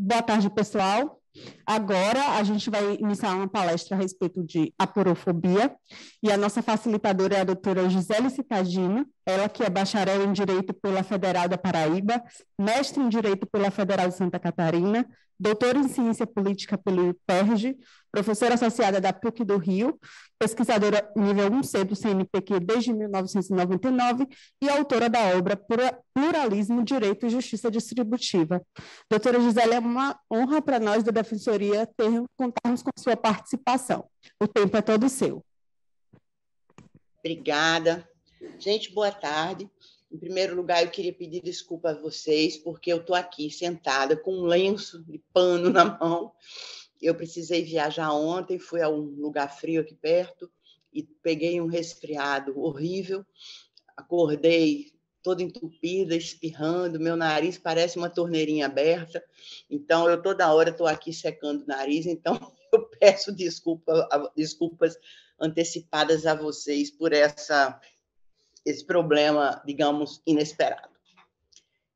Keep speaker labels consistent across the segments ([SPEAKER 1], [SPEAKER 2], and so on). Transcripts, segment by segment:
[SPEAKER 1] Boa tarde, pessoal. Agora a gente vai iniciar uma palestra a respeito de aporofobia e a nossa facilitadora é a doutora Gisele Citadini, ela que é bacharel em Direito pela Federal da Paraíba, mestre em Direito pela Federal de Santa Catarina, doutora em Ciência Política pelo IPERJ, professora associada da PUC do Rio, pesquisadora nível 1C do CNPq desde 1999 e autora da obra Pluralismo, Direito e Justiça Distributiva. Doutora Gisele, é uma honra para nós da Defensoria contarmos com a sua participação. O tempo é todo seu.
[SPEAKER 2] Obrigada. Gente, boa tarde. Em primeiro lugar, eu queria pedir desculpa a vocês, porque eu estou aqui sentada com um lenço de pano na mão. Eu precisei viajar ontem, fui a um lugar frio aqui perto e peguei um resfriado horrível. Acordei toda entupida, espirrando, meu nariz parece uma torneirinha aberta, então eu toda hora estou aqui secando o nariz, então eu peço desculpas antecipadas a vocês por esse problema, digamos, inesperado.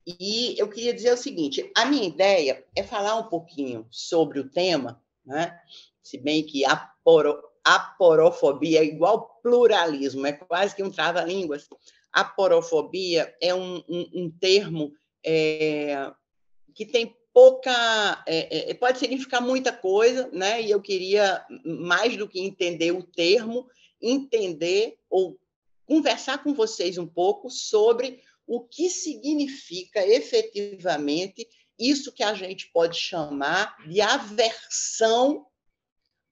[SPEAKER 2] E eu queria dizer o seguinte, a minha ideia é falar um pouquinho sobre o tema, né? Se bem que aporofobia é igual pluralismo, é quase que um trava-línguas. Aporofobia é um termo que tem pouca... pode significar muita coisa, né? E eu queria, mais do que entender o termo, entender ou conversar com vocês um pouco sobre o que significa efetivamente isso que a gente pode chamar de aversão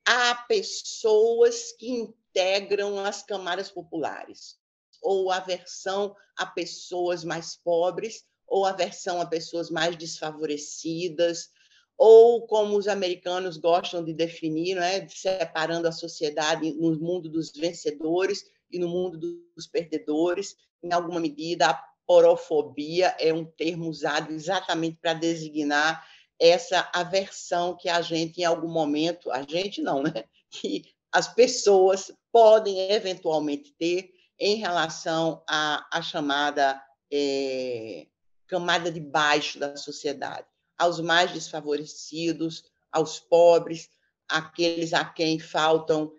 [SPEAKER 2] a pessoas que integram as camadas populares, ou aversão a pessoas mais pobres, ou aversão a pessoas mais desfavorecidas, ou como os americanos gostam de definir, né, separando a sociedade no mundo dos vencedores e no mundo dos perdedores. Em alguma medida, a aporofobia é um termo usado exatamente para designar essa aversão que a gente, em algum momento, a gente não, né? Que as pessoas podem eventualmente ter em relação à chamada camada de baixo da sociedade, aos mais desfavorecidos, aos pobres, aqueles a quem faltam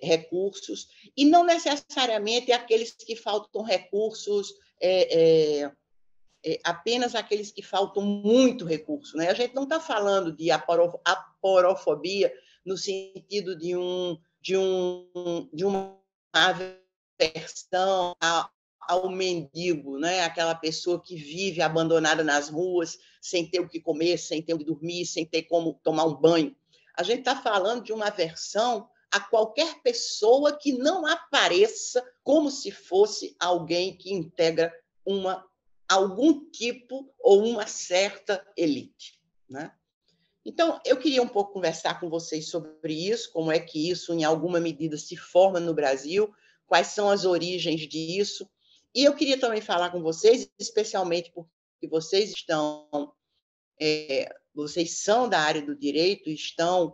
[SPEAKER 2] recursos, e não necessariamente aqueles que faltam recursos apenas aqueles que faltam muito recurso, né? A gente não está falando de aporofobia no sentido de uma aversão ao mendigo, né? Aquela pessoa que vive abandonada nas ruas, sem ter o que comer, sem ter o que dormir, sem ter como tomar um banho. A gente está falando de uma aversão a qualquer pessoa que não apareça como se fosse alguém que integra algum tipo ou uma certa elite, né? Então, eu queria um pouco conversar com vocês sobre isso, como é que isso, em alguma medida, se forma no Brasil, quais são as origens disso. E eu queria também falar com vocês, especialmente porque vocês são da área do direito, estão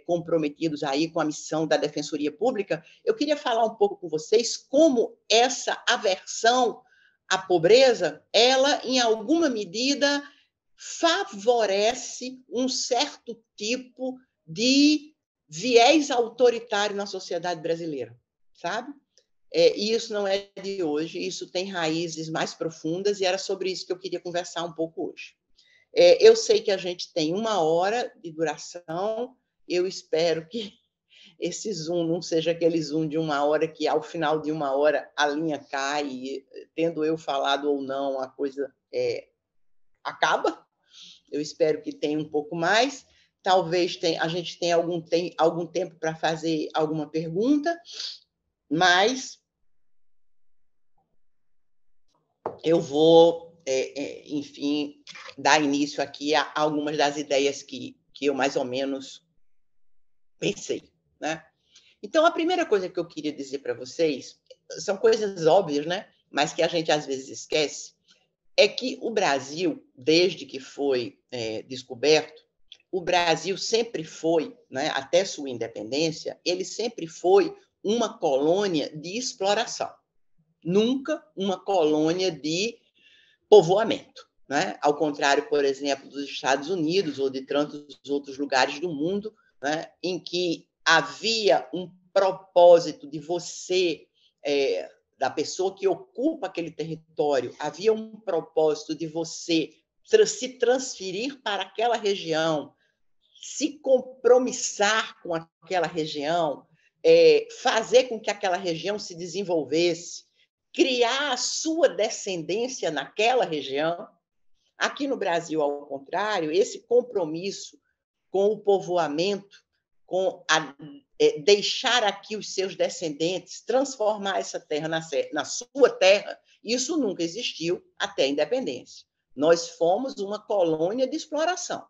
[SPEAKER 2] comprometidos aí com a missão da Defensoria Pública. Eu queria falar um pouco com vocês como essa aversão à pobreza, ela, em alguma medida, favorece um certo tipo de viés autoritário na sociedade brasileira, sabe? E isso não é de hoje, isso tem raízes mais profundas, e era sobre isso que eu queria conversar um pouco hoje. Eu sei que a gente tem 1 hora de duração, eu espero que esse Zoom não seja aquele Zoom de 1 hora que, ao final de 1 hora, a linha cai, e, tendo eu falado ou não, a coisa acaba. Eu espero que tenha um pouco mais. Talvez a gente tenha algum tempo para fazer alguma pergunta, mas eu vou, enfim, dar início aqui a algumas das ideias que eu mais ou menos pensei, né? Então, a primeira coisa que eu queria dizer para vocês, são coisas óbvias, né? Mas que a gente às vezes esquece, é que o Brasil, desde que foi descoberto, o Brasil sempre foi, né, até sua independência, ele sempre foi uma colônia de exploração, nunca uma colônia de povoamento, né? Ao contrário, por exemplo, dos Estados Unidos ou de tantos outros lugares do mundo, né? Em que havia um propósito de você, da pessoa que ocupa aquele território, havia um propósito de você se transferir para aquela região, se compromissar com aquela região, fazer com que aquela região se desenvolvesse, criar a sua descendência naquela região. Aqui no Brasil, ao contrário, esse compromisso com o povoamento, deixar aqui os seus descendentes, transformar essa terra na sua terra, isso nunca existiu até a independência. Nós fomos uma colônia de exploração.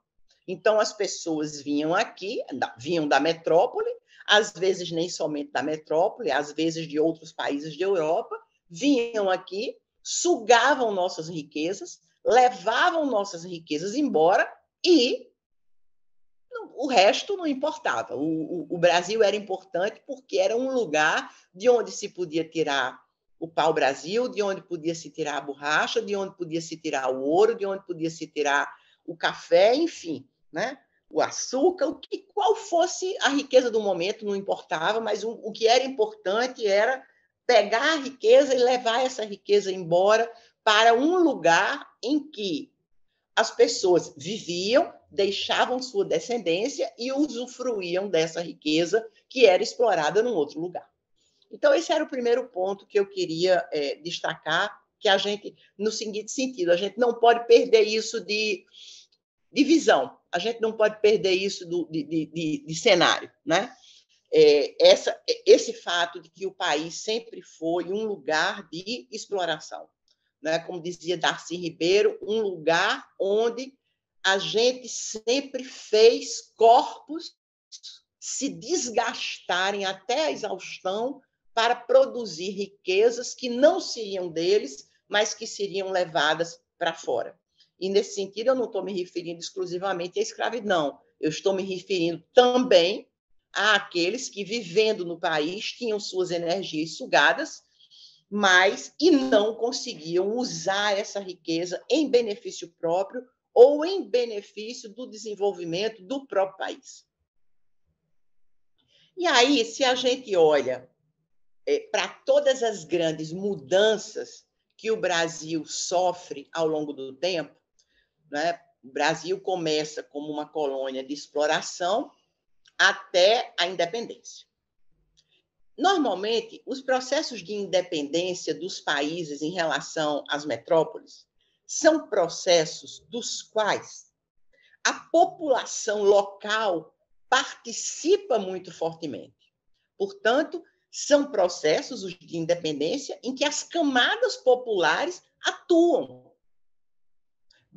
[SPEAKER 2] Então, as pessoas vinham aqui, vinham da metrópole, às vezes nem somente da metrópole, às vezes de outros países da Europa, vinham aqui, sugavam nossas riquezas, levavam nossas riquezas embora e o resto não importava. O Brasil era importante porque era um lugar de onde se podia tirar o pau-brasil, de onde podia se tirar a borracha, de onde podia se tirar o ouro, de onde podia se tirar o café, enfim, né? O açúcar, qual fosse a riqueza do momento, não importava, mas o que era importante era pegar a riqueza e levar essa riqueza embora para um lugar em que as pessoas viviam, deixavam sua descendência e usufruíam dessa riqueza que era explorada num outro lugar. Então, esse era o primeiro ponto que eu queria destacar, que a gente, no seguinte sentido, a gente não pode perder isso de visão, a gente não pode perder isso de cenário, né? Esse fato de que o país sempre foi um lugar de exploração, né? Como dizia Darcy Ribeiro, um lugar onde a gente sempre fez corpos se desgastarem até a exaustão para produzir riquezas que não seriam deles, mas que seriam levadas para fora. E, nesse sentido, eu não estou me referindo exclusivamente à escravidão, eu estou me referindo também àqueles que, vivendo no país, tinham suas energias sugadas, e não conseguiam usar essa riqueza em benefício próprio ou em benefício do desenvolvimento do próprio país. E aí, se a gente olha para todas as grandes mudanças que o Brasil sofre ao longo do tempo, né? O Brasil começa como uma colônia de exploração até a independência. Normalmente, os processos de independência dos países em relação às metrópoles são processos dos quais a população local participa muito fortemente. Portanto, são processos de independência em que as camadas populares atuam.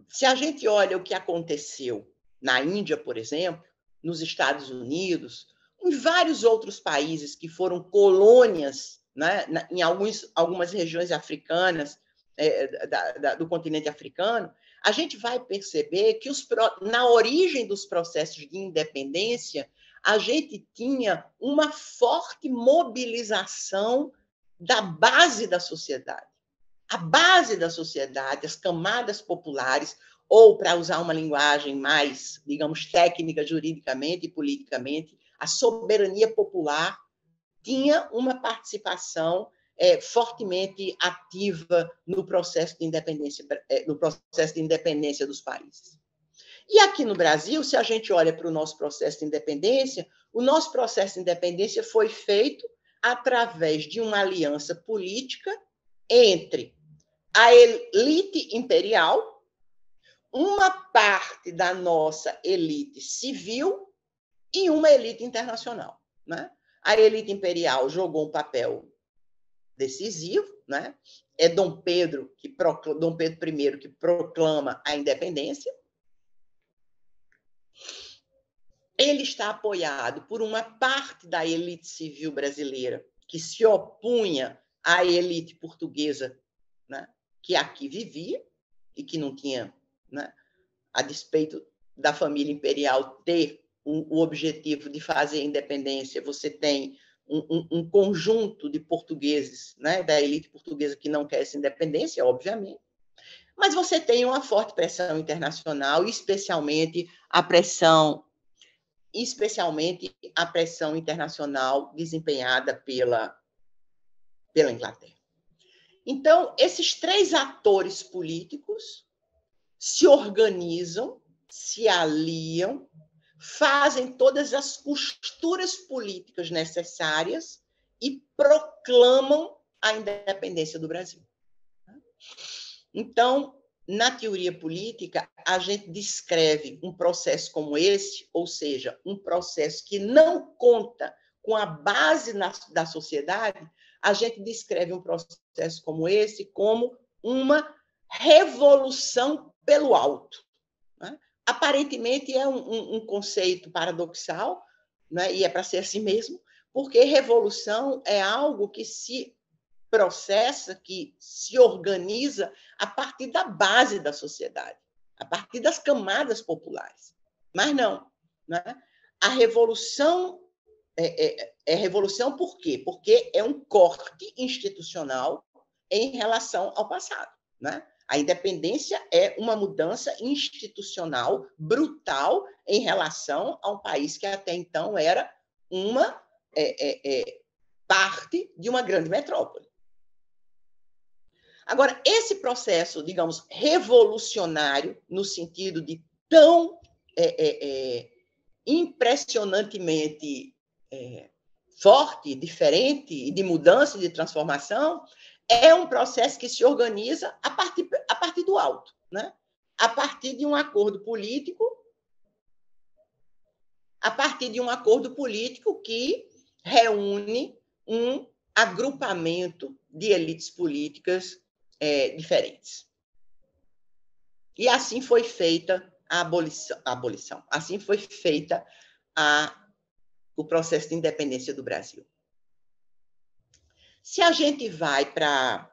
[SPEAKER 2] Se a gente olha o que aconteceu na Índia, por exemplo, nos Estados Unidos, em vários outros países que foram colônias, né, em algumas regiões africanas, do continente africano, a gente vai perceber que na origem dos processos de independência, a gente tinha uma forte mobilização da base da sociedade. A base da sociedade, as camadas populares, ou, para usar uma linguagem mais, digamos, técnica, juridicamente e politicamente, a soberania popular tinha uma participação fortemente ativa no processo de independência dos países. E aqui no Brasil, se a gente olha para o nosso processo de independência, o nosso processo de independência foi feito através de uma aliança política entre a elite imperial, uma parte da nossa elite civil e uma elite internacional, né? A elite imperial jogou um papel decisivo, né? É Dom Pedro I que proclama a independência. Ele está apoiado por uma parte da elite civil brasileira que se opunha à elite portuguesa, né, que aqui vivia e que não tinha, né, a despeito da família imperial ter o objetivo de fazer a independência, você tem um conjunto de portugueses, né, da elite portuguesa que não quer essa independência, obviamente. Mas você tem uma forte pressão internacional, especialmente a pressão internacional desempenhada pela Inglaterra. Então, esses três atores políticos se organizam, se aliam, fazem todas as costuras políticas necessárias e proclamam a independência do Brasil. Então, na teoria política, a gente descreve um processo como esse, ou seja, um processo que não conta com a base da sociedade, a gente descreve um processo como esse como uma revolução pelo alto. Né? Aparentemente, é um conceito paradoxal, né? E é para ser assim mesmo, porque revolução é algo que se processa, que se organiza a partir da base da sociedade, a partir das camadas populares. Mas não. Né? A revolução é revolução por quê? Porque é um corte institucional em relação ao passado. Né? A independência é uma mudança institucional brutal em relação a um país que até então era uma parte de uma grande metrópole. Agora, esse processo, digamos, revolucionário, no sentido de tão impressionantemente forte, diferente, de mudança e de transformação, é um processo que se organiza a partir do alto, né? A partir de um acordo político, que reúne um agrupamento de elites políticas diferentes. E assim foi feita a abolição. Assim foi feita o processo de independência do Brasil. Se a gente vai para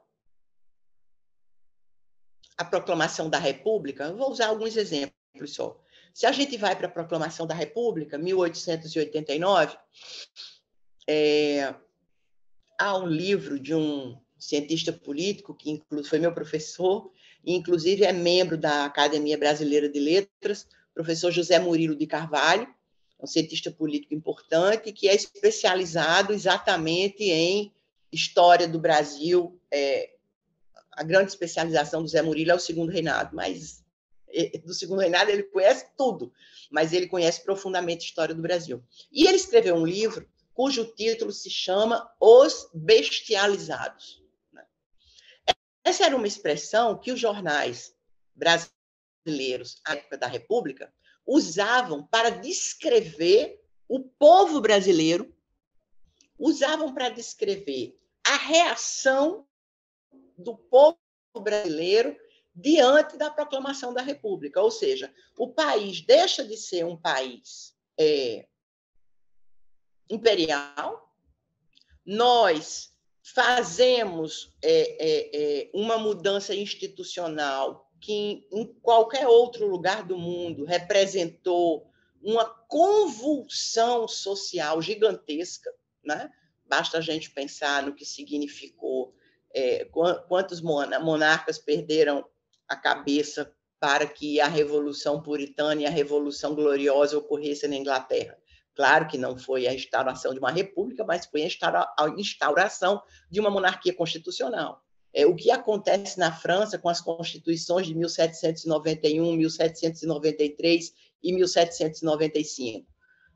[SPEAKER 2] a proclamação da República, eu vou usar alguns exemplos só. Se a gente vai para a proclamação da República, 1889, há um livro de um cientista político, que foi meu professor, e inclusive é membro da Academia Brasileira de Letras, professor José Murilo de Carvalho, um cientista político importante, que é especializado exatamente em história do Brasil. A grande especialização do Zé Murilo é o Segundo Reinado, mas do Segundo Reinado ele conhece tudo, mas ele conhece profundamente a história do Brasil. E ele escreveu um livro cujo título se chama Os Bestializados. Essa era uma expressão que os jornais brasileiros, à época da República, usavam para descrever o povo brasileiro, usavam para descrever a reação do povo brasileiro diante da proclamação da República. Ou seja, o país deixa de ser um país imperial, nós fazemos uma mudança institucional que em qualquer outro lugar do mundo representou uma convulsão social gigantesca, né? Basta a gente pensar no que significou, quantos monarcas perderam a cabeça para que a Revolução Puritana e a Revolução Gloriosa ocorressem na Inglaterra. Claro que não foi a instauração de uma república, mas foi a instauração de uma monarquia constitucional. O que acontece na França com as constituições de 1791, 1793 e 1795?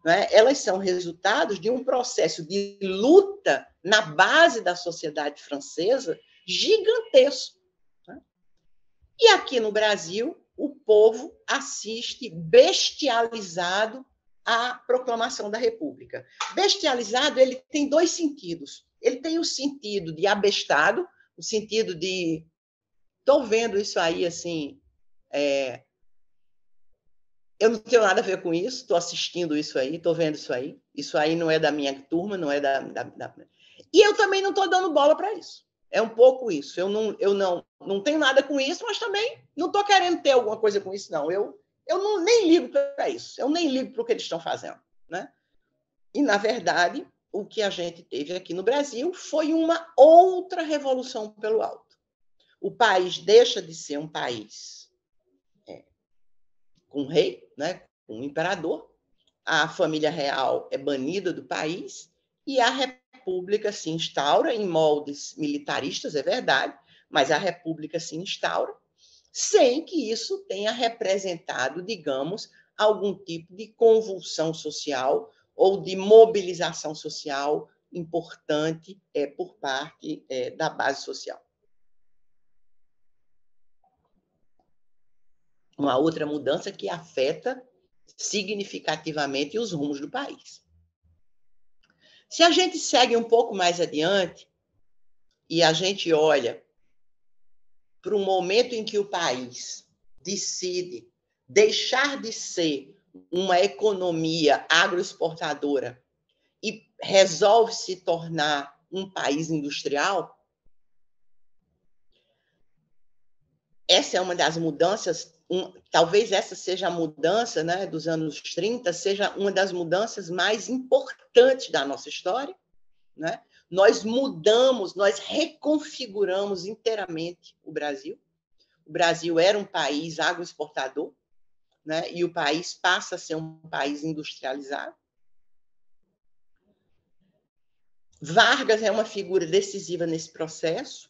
[SPEAKER 2] Né? Elas são resultados de um processo de luta na base da sociedade francesa gigantesco. Né? E aqui no Brasil, o povo assiste bestializado à proclamação da República. Bestializado, ele tem dois sentidos. Ele tem o sentido de abestado, o sentido de estou vendo isso aí assim, eu não tenho nada a ver com isso, estou assistindo isso aí, estou vendo isso aí não é da minha turma, não é da... E eu também não estou dando bola para isso. É um pouco isso. Eu não tenho nada com isso, mas também não estou querendo ter alguma coisa com isso, não. Eu nem ligo para isso, eu nem ligo para o que eles estão fazendo. Né? E, na verdade, o que a gente teve aqui no Brasil foi uma outra revolução pelo alto. o país deixa de ser um país com rei, né, com um imperador, a família real é banida do país e a república se instaura em moldes militaristas, é verdade, mas a república se instaura sem que isso tenha representado, digamos, algum tipo de convulsão social ou de mobilização social importante por parte da base social. Uma outra mudança que afeta significativamente os rumos do país. Se a gente segue um pouco mais adiante e a gente olha para o momento em que o país decide deixar de ser uma economia agroexportadora e resolve se tornar um país industrial, essa é uma das mudanças, talvez essa seja a mudança, né, dos anos 30, seja uma das mudanças mais importantes da nossa história, né? Nós mudamos, nós reconfiguramos inteiramente o Brasil. O Brasil era um país agroexportador, né? E o país passa a ser um país industrializado. Vargas é uma figura decisiva nesse processo.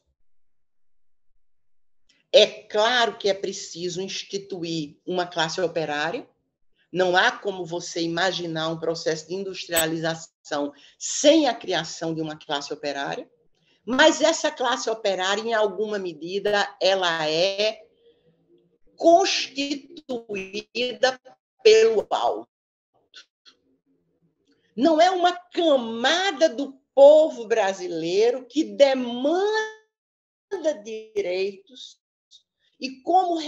[SPEAKER 2] É claro que é preciso instituir uma classe operária. Não há como você imaginar um processo de industrialização sem a criação de uma classe operária. Mas essa classe operária, em alguma medida, ela é constituída pelo alto. Não é uma camada do povo brasileiro que demanda direitos e, como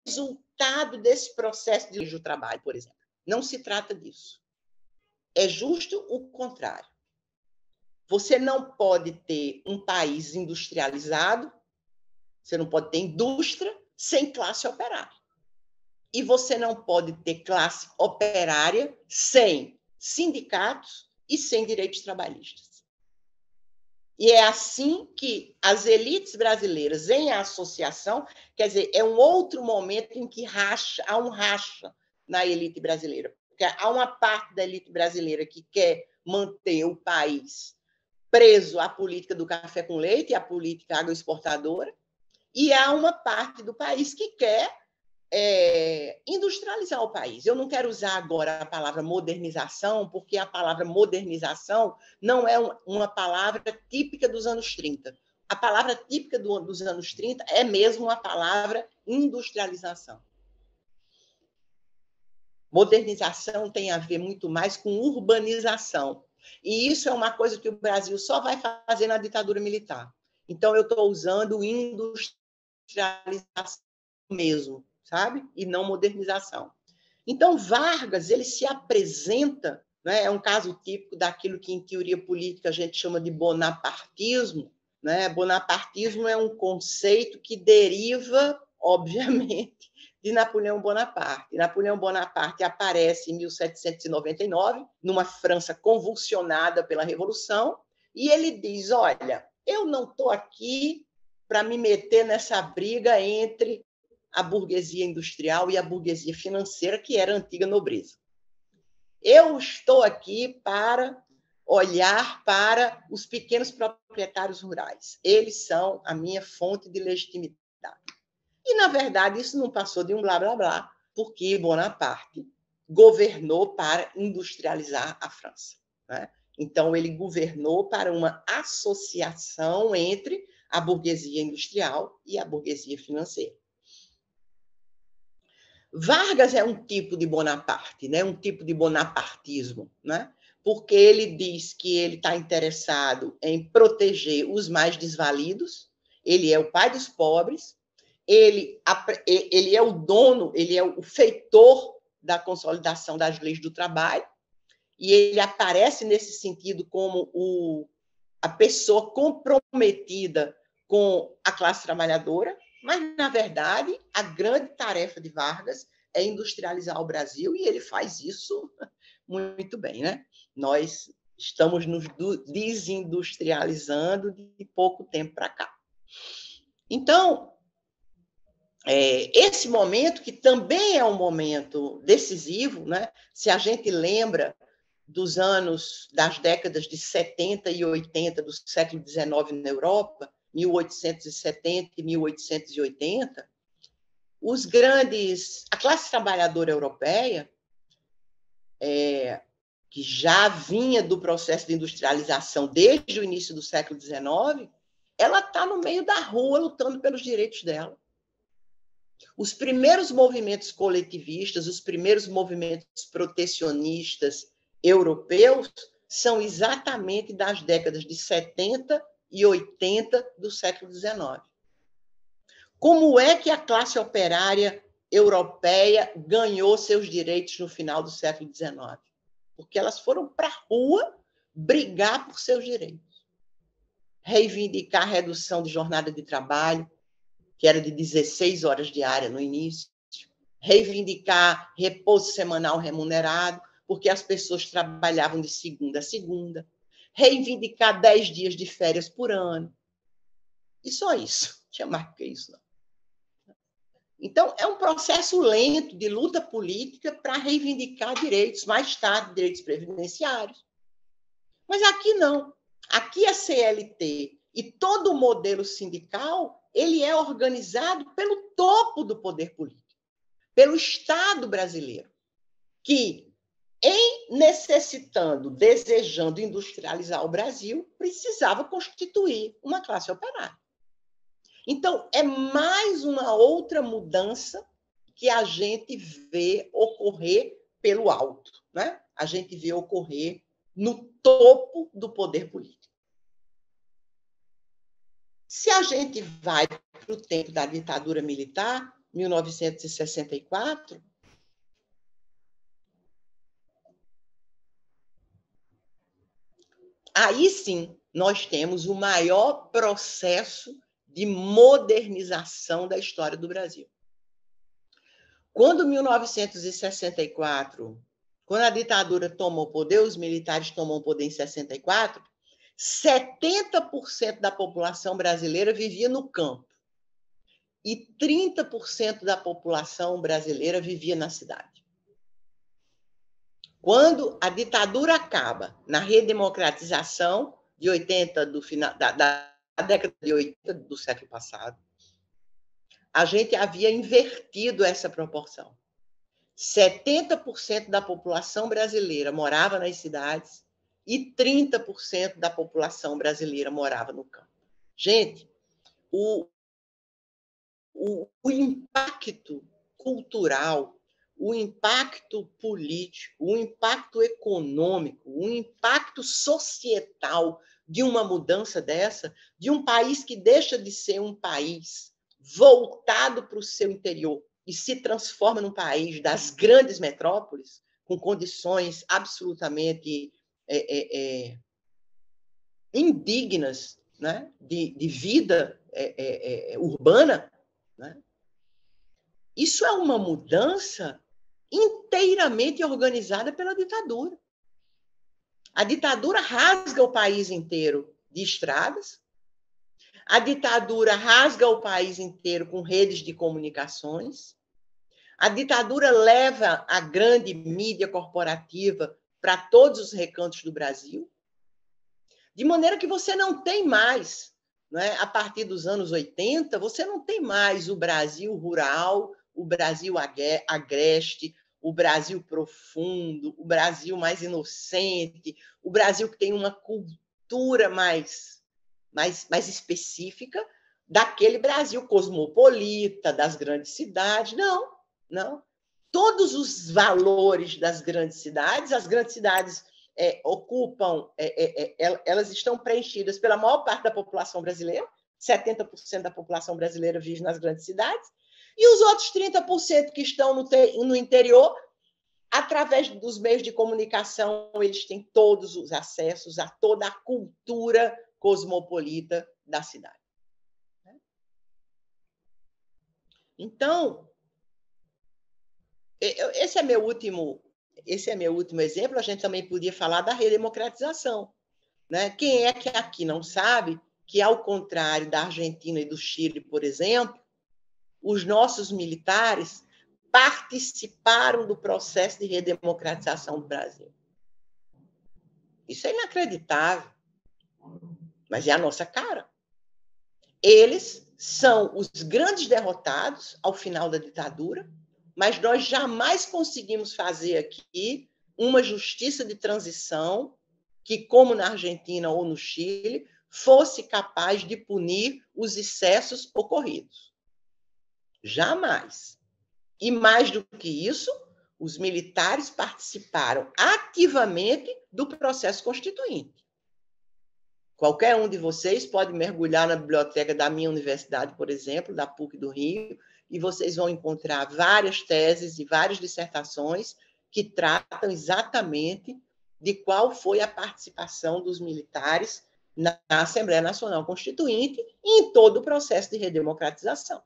[SPEAKER 2] resultado desse processo de trabalho, por exemplo. Não se trata disso. É justo o contrário. Você não pode ter um país industrializado, você não pode ter indústria sem classe operária. E você não pode ter classe operária sem sindicatos e sem direitos trabalhistas. E é assim que as elites brasileiras, em associação, quer dizer, é um outro momento em que há um racha na elite brasileira. Porque há uma parte da elite brasileira que quer manter o país preso à política do café com leite e à política agroexportadora, e há uma parte do país que quer industrializar o país. Eu não quero usar agora a palavra modernização, porque a palavra modernização não é uma palavra típica dos anos 30. A palavra típica dos anos 30 é mesmo a palavra industrialização. Modernização tem a ver muito mais com urbanização. E isso é uma coisa que o Brasil só vai fazer na ditadura militar. Então, eu estou usando industrialização mesmo, sabe? E não modernização. Então, Vargas, ele se apresenta, né? É um caso típico daquilo que, em teoria política, a gente chama de bonapartismo. Né? Bonapartismo é um conceito que deriva, obviamente, de Napoleão Bonaparte. Napoleão Bonaparte aparece em 1799, numa França convulsionada pela Revolução, e ele diz, olha, eu não estou aqui para me meter nessa briga entre a burguesia industrial e a burguesia financeira, que era a antiga nobreza. Eu estou aqui para olhar para os pequenos proprietários rurais. Eles são a minha fonte de legitimidade. E, na verdade, isso não passou de um blá, blá, blá, porque Bonaparte governou para industrializar a França. Né? Então, ele governou para uma associação entre a burguesia industrial e a burguesia financeira. Vargas é um tipo de Bonaparte, né? Um tipo de bonapartismo, né? Porque ele diz que ele está interessado em proteger os mais desvalidos, ele é o pai dos pobres, ele é o dono, ele é o feitor da consolidação das leis do trabalho, e ele aparece nesse sentido como a pessoa comprometida com a classe trabalhadora, mas, na verdade, a grande tarefa de Vargas é industrializar o Brasil, e ele faz isso muito bem. Né? Nós estamos nos desindustrializando de pouco tempo para cá. Então, esse momento, que também é um momento decisivo, né? Se a gente lembra dos anos, das décadas de 70 e 80 do século XIX na Europa, 1870 e 1880, a classe trabalhadora europeia, que já vinha do processo de industrialização desde o início do século XIX, ela está no meio da rua lutando pelos direitos dela. Os primeiros movimentos coletivistas, os primeiros movimentos protecionistas europeus são exatamente das décadas de 70 e 80 do século XIX. Como é que a classe operária europeia ganhou seus direitos no final do século XIX? Porque elas foram para a rua brigar por seus direitos. Reivindicar a redução de jornada de trabalho, que era de 16 horas diárias no início, reivindicar repouso semanal remunerado, porque as pessoas trabalhavam de segunda a segunda, reivindicar 10 dias de férias por ano. E só isso. Não tinha mais do que isso, não. Então, é um processo lento de luta política para reivindicar direitos, mais tarde, direitos previdenciários. Mas aqui não. Aqui a CLT e todo o modelo sindical, ele é organizado pelo topo do poder político, pelo Estado brasileiro, que, desejando industrializar o Brasil, precisava constituir uma classe operária. Então, é mais uma outra mudança que a gente vê ocorrer pelo alto, né? A gente vê ocorrer no topo do poder político. Se a gente vai para o tempo da ditadura militar, 1964, aí sim nós temos o maior processo de modernização da história do Brasil. Quando 1964, quando a ditadura tomou o poder, os militares tomam o poder em 64, 70% da população brasileira vivia no campo e 30% da população brasileira vivia na cidade. Quando a ditadura acaba na redemocratização de 80, da década de 80 do século passado, a gente havia invertido essa proporção. 70% da população brasileira morava nas cidades e 30% da população brasileira morava no campo. Gente, o impacto cultural, o impacto político, o impacto econômico, o impacto societal de uma mudança dessa, de um país que deixa de ser um país voltado para o seu interior e se transforma num país das grandes metrópoles, com condições absolutamente indignas, né, de vida urbana, né? Isso é uma mudança inteiramente organizada pela ditadura. A ditadura rasga o país inteiro de estradas, a ditadura rasga o país inteiro com redes de comunicações, a ditadura leva a grande mídia corporativa para todos os recantos do Brasil, de maneira que você não tem mais, né, a partir dos anos 80, você não tem mais o Brasil rural, o Brasil agreste, o Brasil profundo, o Brasil mais inocente, o Brasil que tem uma cultura mais específica daquele Brasil cosmopolita, das grandes cidades. Não, não. Todos os valores das grandes cidades, as grandes cidades ocupam, elas estão preenchidas pela maior parte da população brasileira, 70% da população brasileira vive nas grandes cidades, e os outros 30% que estão no interior, através dos meios de comunicação, eles têm todos os acessos a toda a cultura cosmopolita da cidade. Então, esse é meu último exemplo. A gente também podia falar da redemocratização, né? Quem é que aqui não sabe que, ao contrário da Argentina e do Chile, por exemplo, os nossos militares participaram do processo de redemocratização do Brasil. Isso é inacreditável, mas é a nossa cara. Eles são os grandes derrotados ao final da ditadura, mas nós jamais conseguimos fazer aqui uma justiça de transição que, como na Argentina ou no Chile, fosse capaz de punir os excessos ocorridos. Jamais. E, mais do que isso, os militares participaram ativamente do processo constituinte. Qualquer um de vocês pode mergulhar na biblioteca da minha universidade, por exemplo, da PUC do Rio, e vocês vão encontrar várias teses e várias dissertações que tratam exatamente de qual foi a participação dos militares na Assembleia Nacional Constituinte e em todo o processo de redemocratização.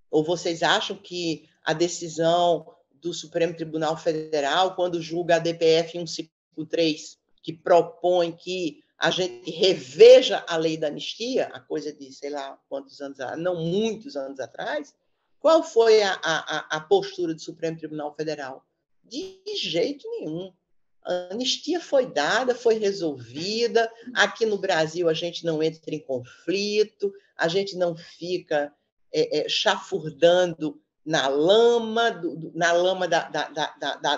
[SPEAKER 2] Ou vocês acham que a decisão do Supremo Tribunal Federal, quando julga a DPF 153, que propõe que a gente reveja a lei da anistia, a coisa de, sei lá, quantos anos, não muitos anos atrás, qual foi a postura do Supremo Tribunal Federal? De jeito nenhum. A anistia foi dada, foi resolvida. Aqui no Brasil a gente não entra em conflito, a gente não fica chafurdando na lama,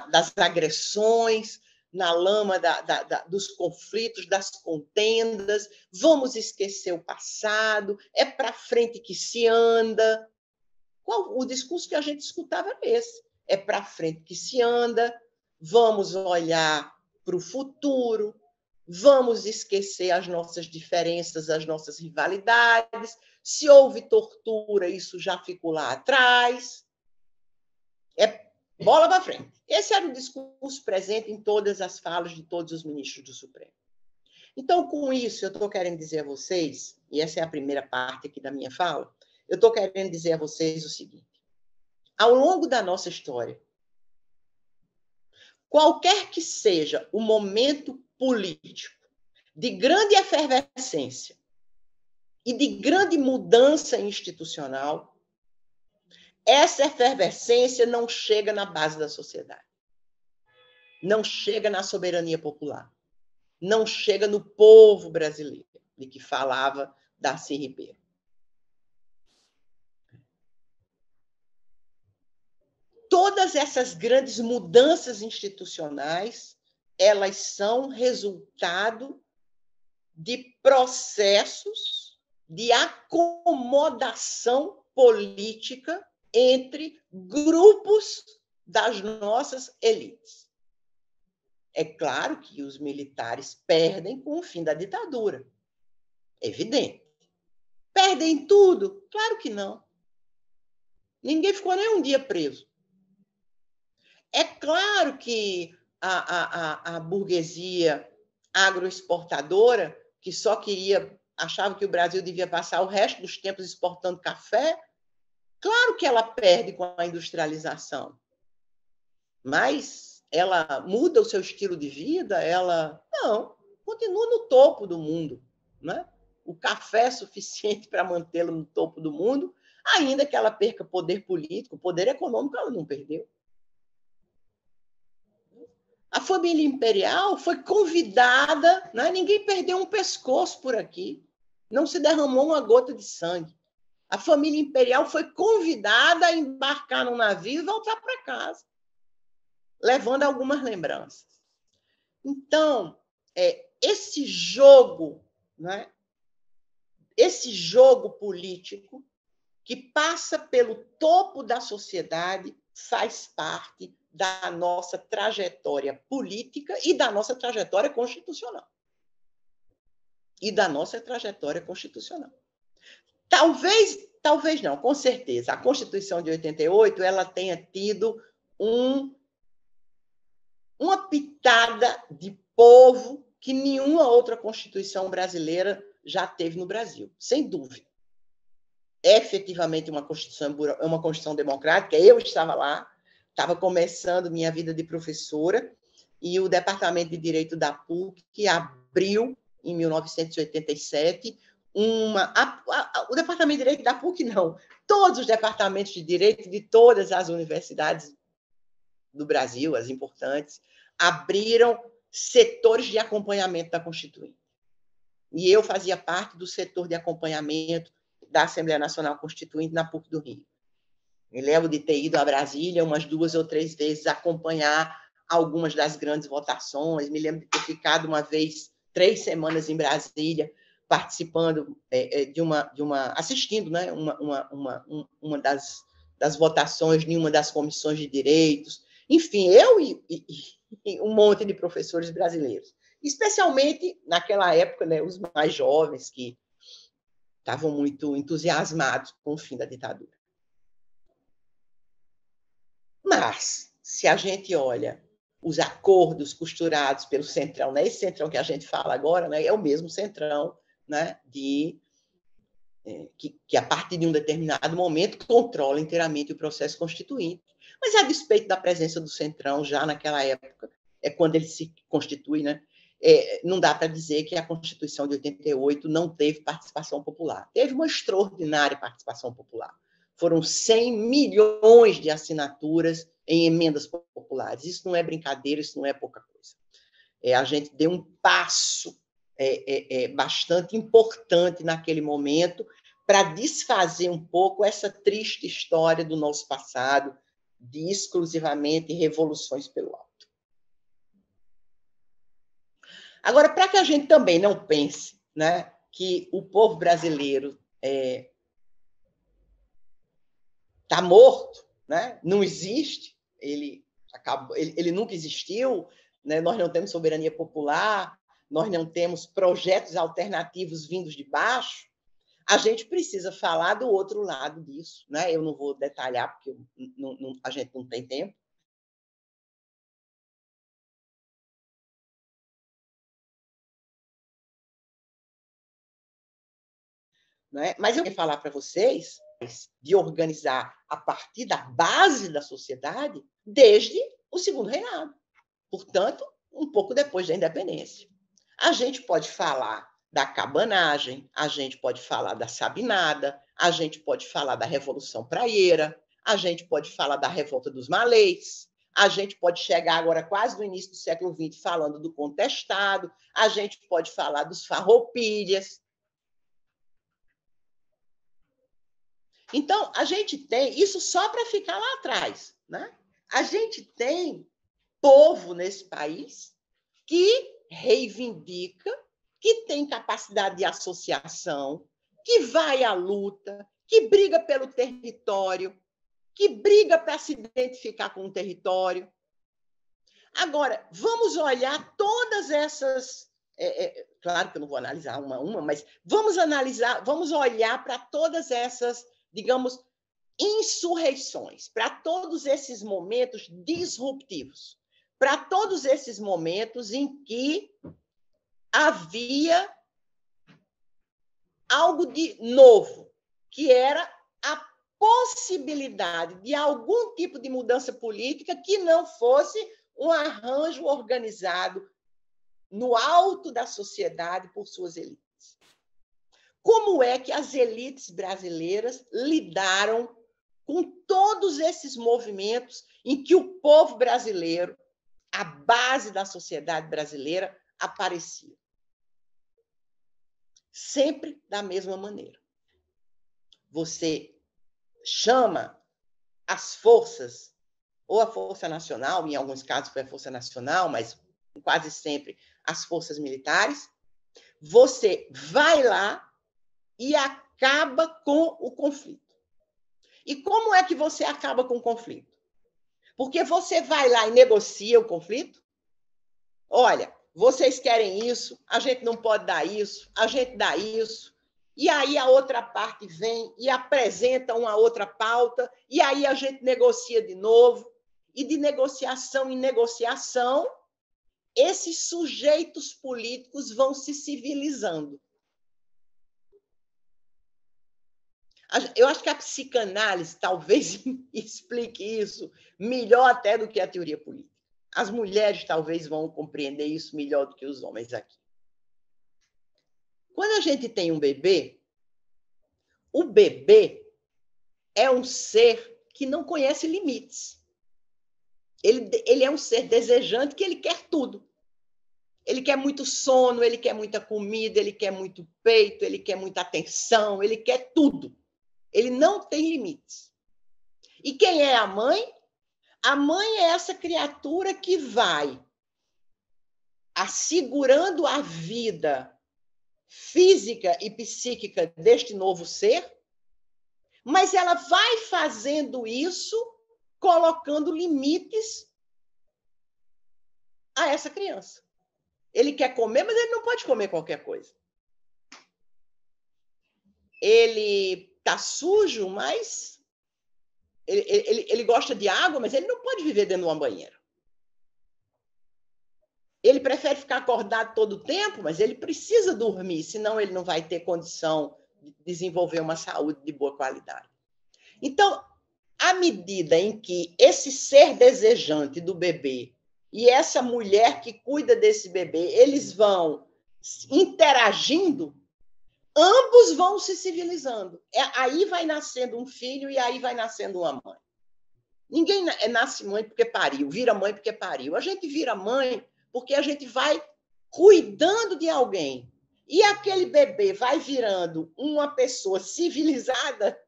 [SPEAKER 2] das agressões, na lama dos conflitos, das contendas. Vamos esquecer o passado, é para frente que se anda. O discurso que a gente escutava era esse: é para frente que se anda, vamos olhar para o futuro, vamos esquecer as nossas diferenças, as nossas rivalidades. Se houve tortura, isso já ficou lá atrás. É bola para frente. Esse era o discurso presente em todas as falas de todos os ministros do Supremo. Então, com isso, eu estou querendo dizer a vocês, e essa é a primeira parte aqui da minha fala, eu estou querendo dizer a vocês o seguinte: ao longo da nossa história, qualquer que seja o momento político de grande efervescência e de grande mudança institucional, essa efervescência não chega na base da sociedade, não chega na soberania popular, não chega no povo brasileiro, de que falava Darcy Ribeiro. Todas essas grandes mudanças institucionais, elas são resultado de processos de acomodação política entre grupos das nossas elites. É claro que os militares perdem com o fim da ditadura. Evidente. Perdem tudo? Claro que não. Ninguém ficou nem um dia preso. É claro que a burguesia agroexportadora, que só achava que o Brasil devia passar o resto dos tempos exportando café, claro que ela perde com a industrialização. Mas ela muda o seu estilo de vida? Não, continua no topo do mundo, né? O café é suficiente para mantê-la no topo do mundo, ainda que ela perca poder político, poder econômico ela não perdeu. A família imperial foi convidada, né? Ninguém perdeu um pescoço por aqui, não se derramou uma gota de sangue. A família imperial foi convidada a embarcar num navio e voltar para casa, levando algumas lembranças. Então, esse jogo, né? Esse jogo político que passa pelo topo da sociedade faz parte da nossa trajetória política e da nossa trajetória constitucional. Talvez não, com certeza. A Constituição de 88 ela tenha tido uma pitada de povo que nenhuma outra Constituição brasileira já teve no Brasil, sem dúvida. É efetivamente uma Constituição democrática. Eu estava lá, estava começando minha vida de professora, e o Departamento de Direito da PUC abriu em 1987, o Departamento de Direito da PUC, não, todos os departamentos de Direito de todas as universidades do Brasil, as importantes, abriram setores de acompanhamento da Constituinte. E eu fazia parte do setor de acompanhamento da Assembleia Nacional Constituinte na PUC do Rio. Me lembro de ter ido a Brasília umas 2 ou 3 vezes acompanhar algumas das grandes votações. Me lembro de ter ficado uma vez 3 semanas em Brasília participando assistindo, né, uma das votações de uma das comissões de direitos. Enfim, eu e um monte de professores brasileiros, especialmente naquela época, né, os mais jovens que estavam muito entusiasmados com o fim da ditadura. Mas, se a gente olha os acordos costurados pelo Centrão, né, esse Centrão que a gente fala agora, né, é o mesmo Centrão, né, que a partir de um determinado momento controla inteiramente o processo constituinte. Mas, a despeito da presença do Centrão já naquela época, quando ele se constitui, né, não dá para dizer que a Constituição de 88 não teve participação popular. Teve uma extraordinária participação popular. Foram 100 milhões de assinaturas em emendas populares. Isso não é brincadeira, isso não é pouca coisa. A gente deu um passo bastante importante naquele momento para desfazer um pouco essa triste história do nosso passado de exclusivamente revoluções pelo alto. Agora, para que a gente também não pense, né, que o povo brasileiro está morto, né, não existe, ele nunca existiu, né, nós não temos soberania popular, nós não temos projetos alternativos vindos de baixo, a gente precisa falar do outro lado disso, né? Eu não vou detalhar, porque a gente não tem tempo. Né? Mas eu quero falar para vocês de organizar a partir da base da sociedade desde o Segundo Reinado. Portanto, um pouco depois da independência. A gente pode falar da cabanagem, a gente pode falar da sabinada, a gente pode falar da Revolução Praieira, a gente pode falar da Revolta dos Malês, a gente pode chegar agora quase no início do século XX falando do contestado, a gente pode falar dos farroupilhas. Então, a gente tem isso só para ficar lá atrás, né? A gente tem povo nesse país que reivindica, que tem capacidade de associação, que vai à luta, que briga pelo território, que briga para se identificar com o território. Agora, vamos olhar todas essas... claro que eu não vou analisar uma a uma, mas vamos olhar para todas essas, digamos, insurreições, para todos esses momentos disruptivos, para todos esses momentos em que havia algo de novo, que era a possibilidade de algum tipo de mudança política que não fosse um arranjo organizado no alto da sociedade por suas elites. Como é que as elites brasileiras lidaram com todos esses movimentos em que o povo brasileiro, a base da sociedade brasileira, aparecia? Sempre da mesma maneira. Você chama as forças, ou a Força Nacional, em alguns casos foi a Força Nacional, mas quase sempre as forças militares, você vai lá e acaba com o conflito. E como é que você acaba com o conflito? Porque você vai lá e negocia o conflito. Olha, vocês querem isso, a gente não pode dar isso, a gente dá isso. E aí a outra parte vem e apresenta uma outra pauta, e aí a gente negocia de novo. E de negociação em negociação, esses sujeitos políticos vão se civilizando. Eu acho que a psicanálise talvez explique isso melhor até do que a teoria política. As mulheres talvez vão compreender isso melhor do que os homens aqui. Quando a gente tem um bebê, o bebê é um ser que não conhece limites. Ele é um ser desejante que ele quer tudo. Ele quer muito sono, ele quer muita comida, ele quer muito peito, ele quer muita atenção, ele quer tudo. Ele não tem limites. E quem é a mãe? A mãe é essa criatura que vai assegurando a vida física e psíquica deste novo ser, mas ela vai fazendo isso colocando limites a essa criança. Ele quer comer, mas ele não pode comer qualquer coisa. Ele está sujo, mas ele gosta de água, mas ele não pode viver dentro de uma banheira. Ele prefere ficar acordado todo o tempo, mas ele precisa dormir, senão ele não vai ter condição de desenvolver uma saúde de boa qualidade. Então, à medida em que esse ser desejante do bebê e essa mulher que cuida desse bebê, eles vão interagindo, ambos vão se civilizando. Aí vai nascendo um filho e aí vai nascendo uma mãe. Ninguém nasce mãe porque pariu, vira mãe porque pariu. A gente vira mãe porque a gente vai cuidando de alguém. E aquele bebê vai virando uma pessoa civilizada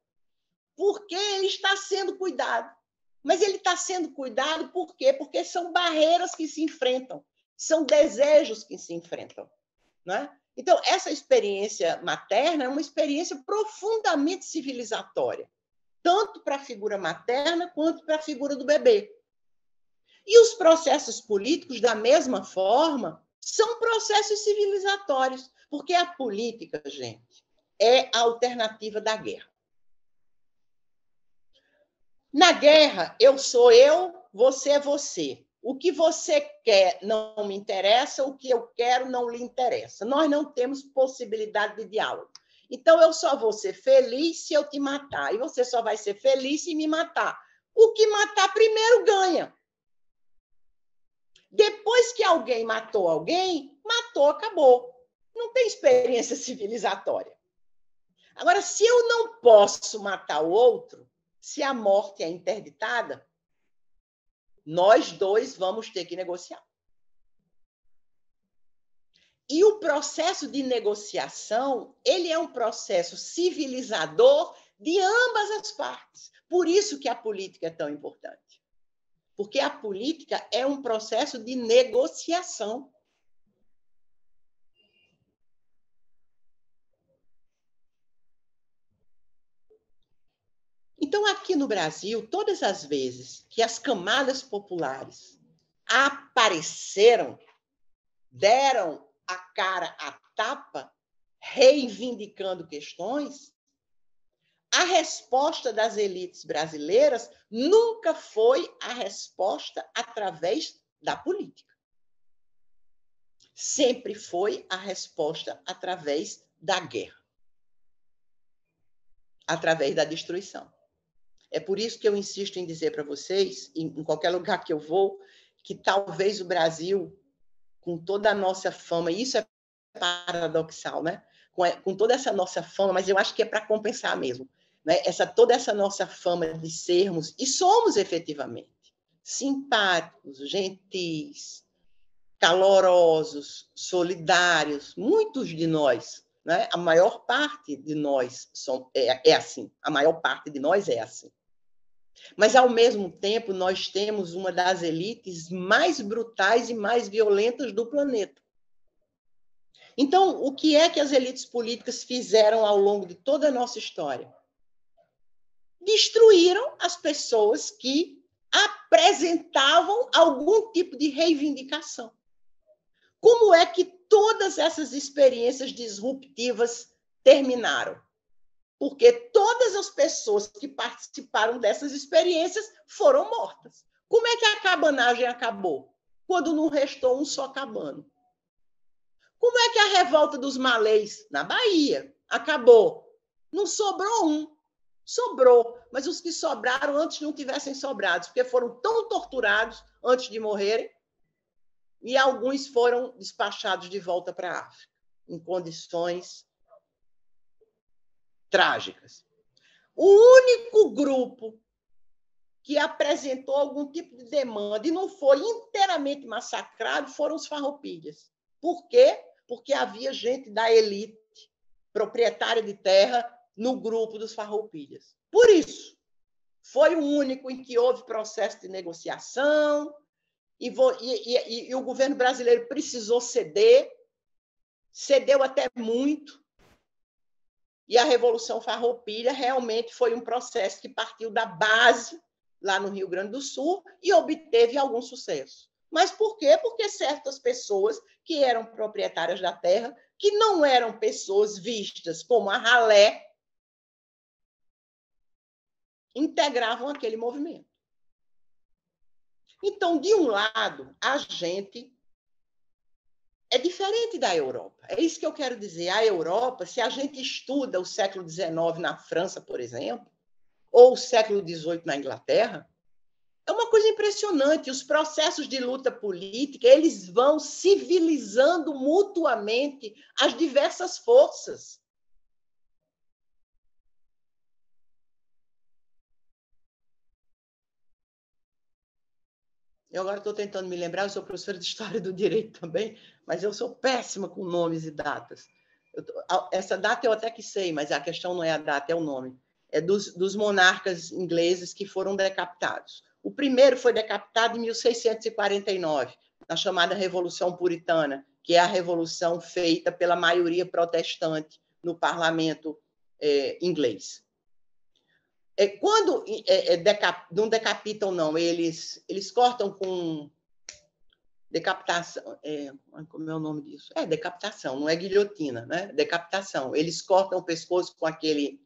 [SPEAKER 2] porque ele está sendo cuidado. Mas ele está sendo cuidado por quê? Porque são barreiras que se enfrentam, são desejos que se enfrentam. Né? Então, essa experiência materna é uma experiência profundamente civilizatória, tanto para a figura materna quanto para a figura do bebê. E os processos políticos, da mesma forma, são processos civilizatórios, porque a política, gente, é a alternativa da guerra. Na guerra, eu sou eu, você é você. O que você quer não me interessa, o que eu quero não lhe interessa. Nós não temos possibilidade de diálogo. Então, eu só vou ser feliz se eu te matar, e você só vai ser feliz se me matar. O que matar primeiro ganha. Depois que alguém matou alguém, matou, acabou. Não tem experiência civilizatória. Agora, se eu não posso matar o outro, se a morte é interditada, nós dois vamos ter que negociar. E o processo de negociação, ele é um processo civilizador de ambas as partes. Por isso que a política é tão importante. Porque a política é um processo de negociação. Então, aqui no Brasil, todas as vezes que as camadas populares apareceram, deram a cara à tapa, reivindicando questões, a resposta das elites brasileiras nunca foi a resposta através da política. Sempre foi a resposta através da guerra, através da destruição. É por isso que eu insisto em dizer para vocês, em qualquer lugar que eu vou, que talvez o Brasil, com toda a nossa fama, e isso é paradoxal, né? Com toda essa nossa fama, mas eu acho que é para compensar mesmo, né? Toda essa nossa fama de sermos, e somos efetivamente, simpáticos, gentis, calorosos, solidários, muitos de nós, né? A maior parte de nós é assim, a maior parte de nós é assim. Mas, ao mesmo tempo, nós temos uma das elites mais brutais e mais violentas do planeta. Então, o que é que as elites políticas fizeram ao longo de toda a nossa história? Destruíram as pessoas que apresentavam algum tipo de reivindicação. Como é que todas essas experiências disruptivas terminaram? Porque todas as pessoas que participaram dessas experiências foram mortas. Como é que a cabanagem acabou? Quando não restou um só cabano. Como é que a revolta dos malês, na Bahia, acabou? Não sobrou um. Sobrou, mas os que sobraram antes não tivessem sobrado, porque foram tão torturados antes de morrerem, e alguns foram despachados de volta para a África. em condições trágicas. O único grupo que apresentou algum tipo de demanda e não foi inteiramente massacrado foram os farroupilhas. Por quê? Porque havia gente da elite proprietária de terra no grupo dos farroupilhas. Por isso, foi o único em que houve processo de negociação e o governo brasileiro precisou ceder, cedeu até muito, e a Revolução Farroupilha realmente foi um processo que partiu da base lá no Rio Grande do Sul e obteve algum sucesso. Mas por quê? Porque certas pessoas que eram proprietárias da terra, que não eram pessoas vistas como a ralé, integravam aquele movimento. Então, de um lado, a gente é diferente da Europa. É isso que eu quero dizer. A Europa, se a gente estuda o século XIX na França, por exemplo, ou o século XVIII na Inglaterra, é uma coisa impressionante. Os processos de luta política, eles vão civilizando mutuamente as diversas forças. Eu agora estou tentando me lembrar, eu sou professora de História do Direito também, mas eu sou péssima com nomes e datas. Essa data eu até que sei, mas a questão não é a data, é o nome. É dos monarcas ingleses que foram decapitados. O primeiro foi decapitado em 1649, na chamada Revolução Puritana, que é a revolução feita pela maioria protestante no parlamento inglês. Quando não decapitam, não, eles cortam com decapitação. Como é o nome disso? Decapitação, não é guilhotina, né? Decapitação. Eles cortam o pescoço com aquele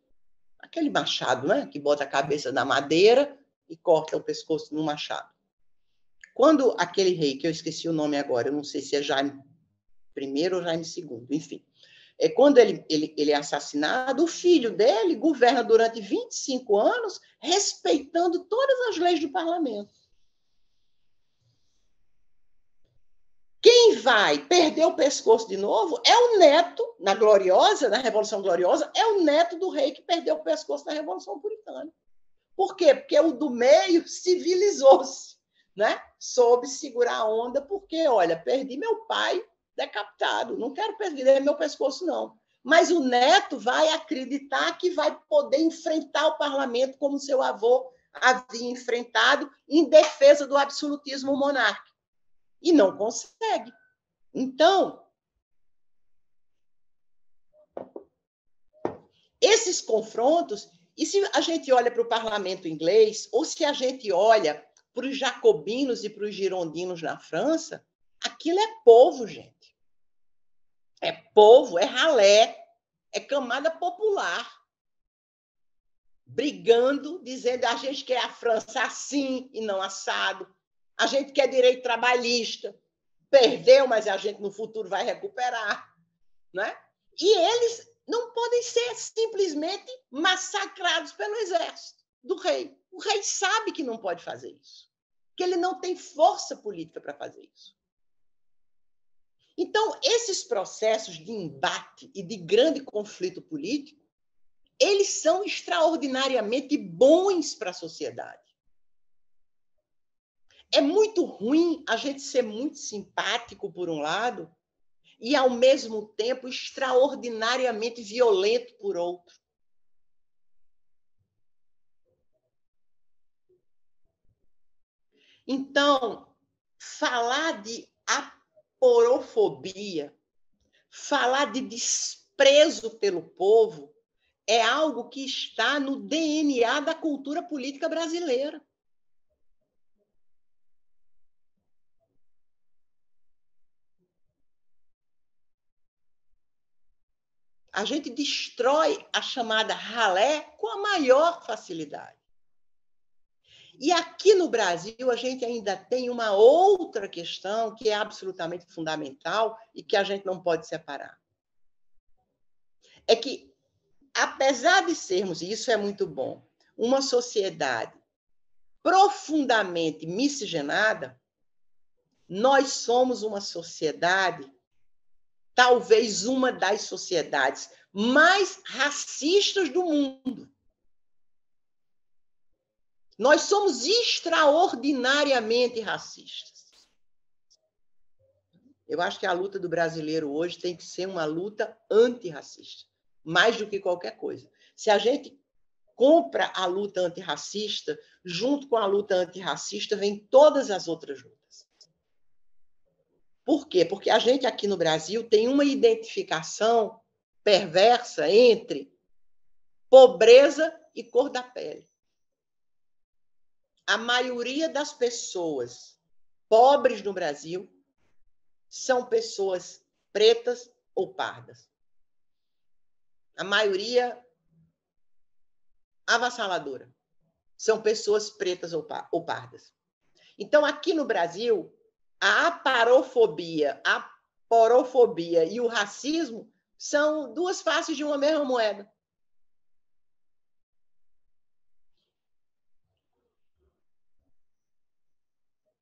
[SPEAKER 2] machado, né? Que bota a cabeça na madeira e corta o pescoço no machado. Quando aquele rei, que eu esqueci o nome agora, eu não sei se é Jaime I ou Jaime II, enfim, quando ele é assassinado, o filho dele governa durante 25 anos, respeitando todas as leis do parlamento. Quem vai perder o pescoço de novo é o neto, na Revolução Gloriosa, é o neto do rei que perdeu o pescoço na Revolução Puritana. Por quê? Porque o do meio civilizou-se, né? Soube segurar a onda, porque, olha, perdi meu pai decapitado, não quero perder meu pescoço, não. Mas o neto vai acreditar que vai poder enfrentar o parlamento como seu avô havia enfrentado em defesa do absolutismo monárquico. E não consegue. Então, esses confrontos, e se a gente olha para o parlamento inglês, ou se a gente olha para os jacobinos e para os girondinos na França, aquilo é povo, gente. É povo, é ralé, é camada popular, brigando, dizendo a gente quer a França assim e não assado, a gente quer direito trabalhista, perdeu, mas a gente no futuro vai recuperar, né? E eles não podem ser simplesmente massacrados pelo exército do rei. O rei sabe que não pode fazer isso, que ele não tem força política para fazer isso. Então, esses processos de embate e de grande conflito político, eles são extraordinariamente bons para a sociedade. É muito ruim a gente ser muito simpático, por um lado, e, ao mesmo tempo, extraordinariamente violento, por outro. Então, falar de aporofobia, falar de desprezo pelo povo, é algo que está no DNA da cultura política brasileira. A gente destrói a chamada ralé com a maior facilidade. E aqui no Brasil, a gente ainda tem uma outra questão que é absolutamente fundamental e que a gente não pode separar. É que, apesar de sermos, e isso é muito bom, uma sociedade profundamente miscigenada, nós somos uma sociedade talvez uma das sociedades mais racistas do mundo. Nós somos extraordinariamente racistas. Eu acho que a luta do brasileiro hoje tem que ser uma luta antirracista, mais do que qualquer coisa. Se a gente compra a luta antirracista, junto com a luta antirracista vem todas as outras lutas. Por quê? Porque a gente aqui no Brasil tem uma identificação perversa entre pobreza e cor da pele. A maioria das pessoas pobres no Brasil são pessoas pretas ou pardas. A maioria avassaladora são pessoas pretas ou pardas. Então, aqui no Brasil, a aparofobia, a porofobia e o racismo são duas faces de uma mesma moeda.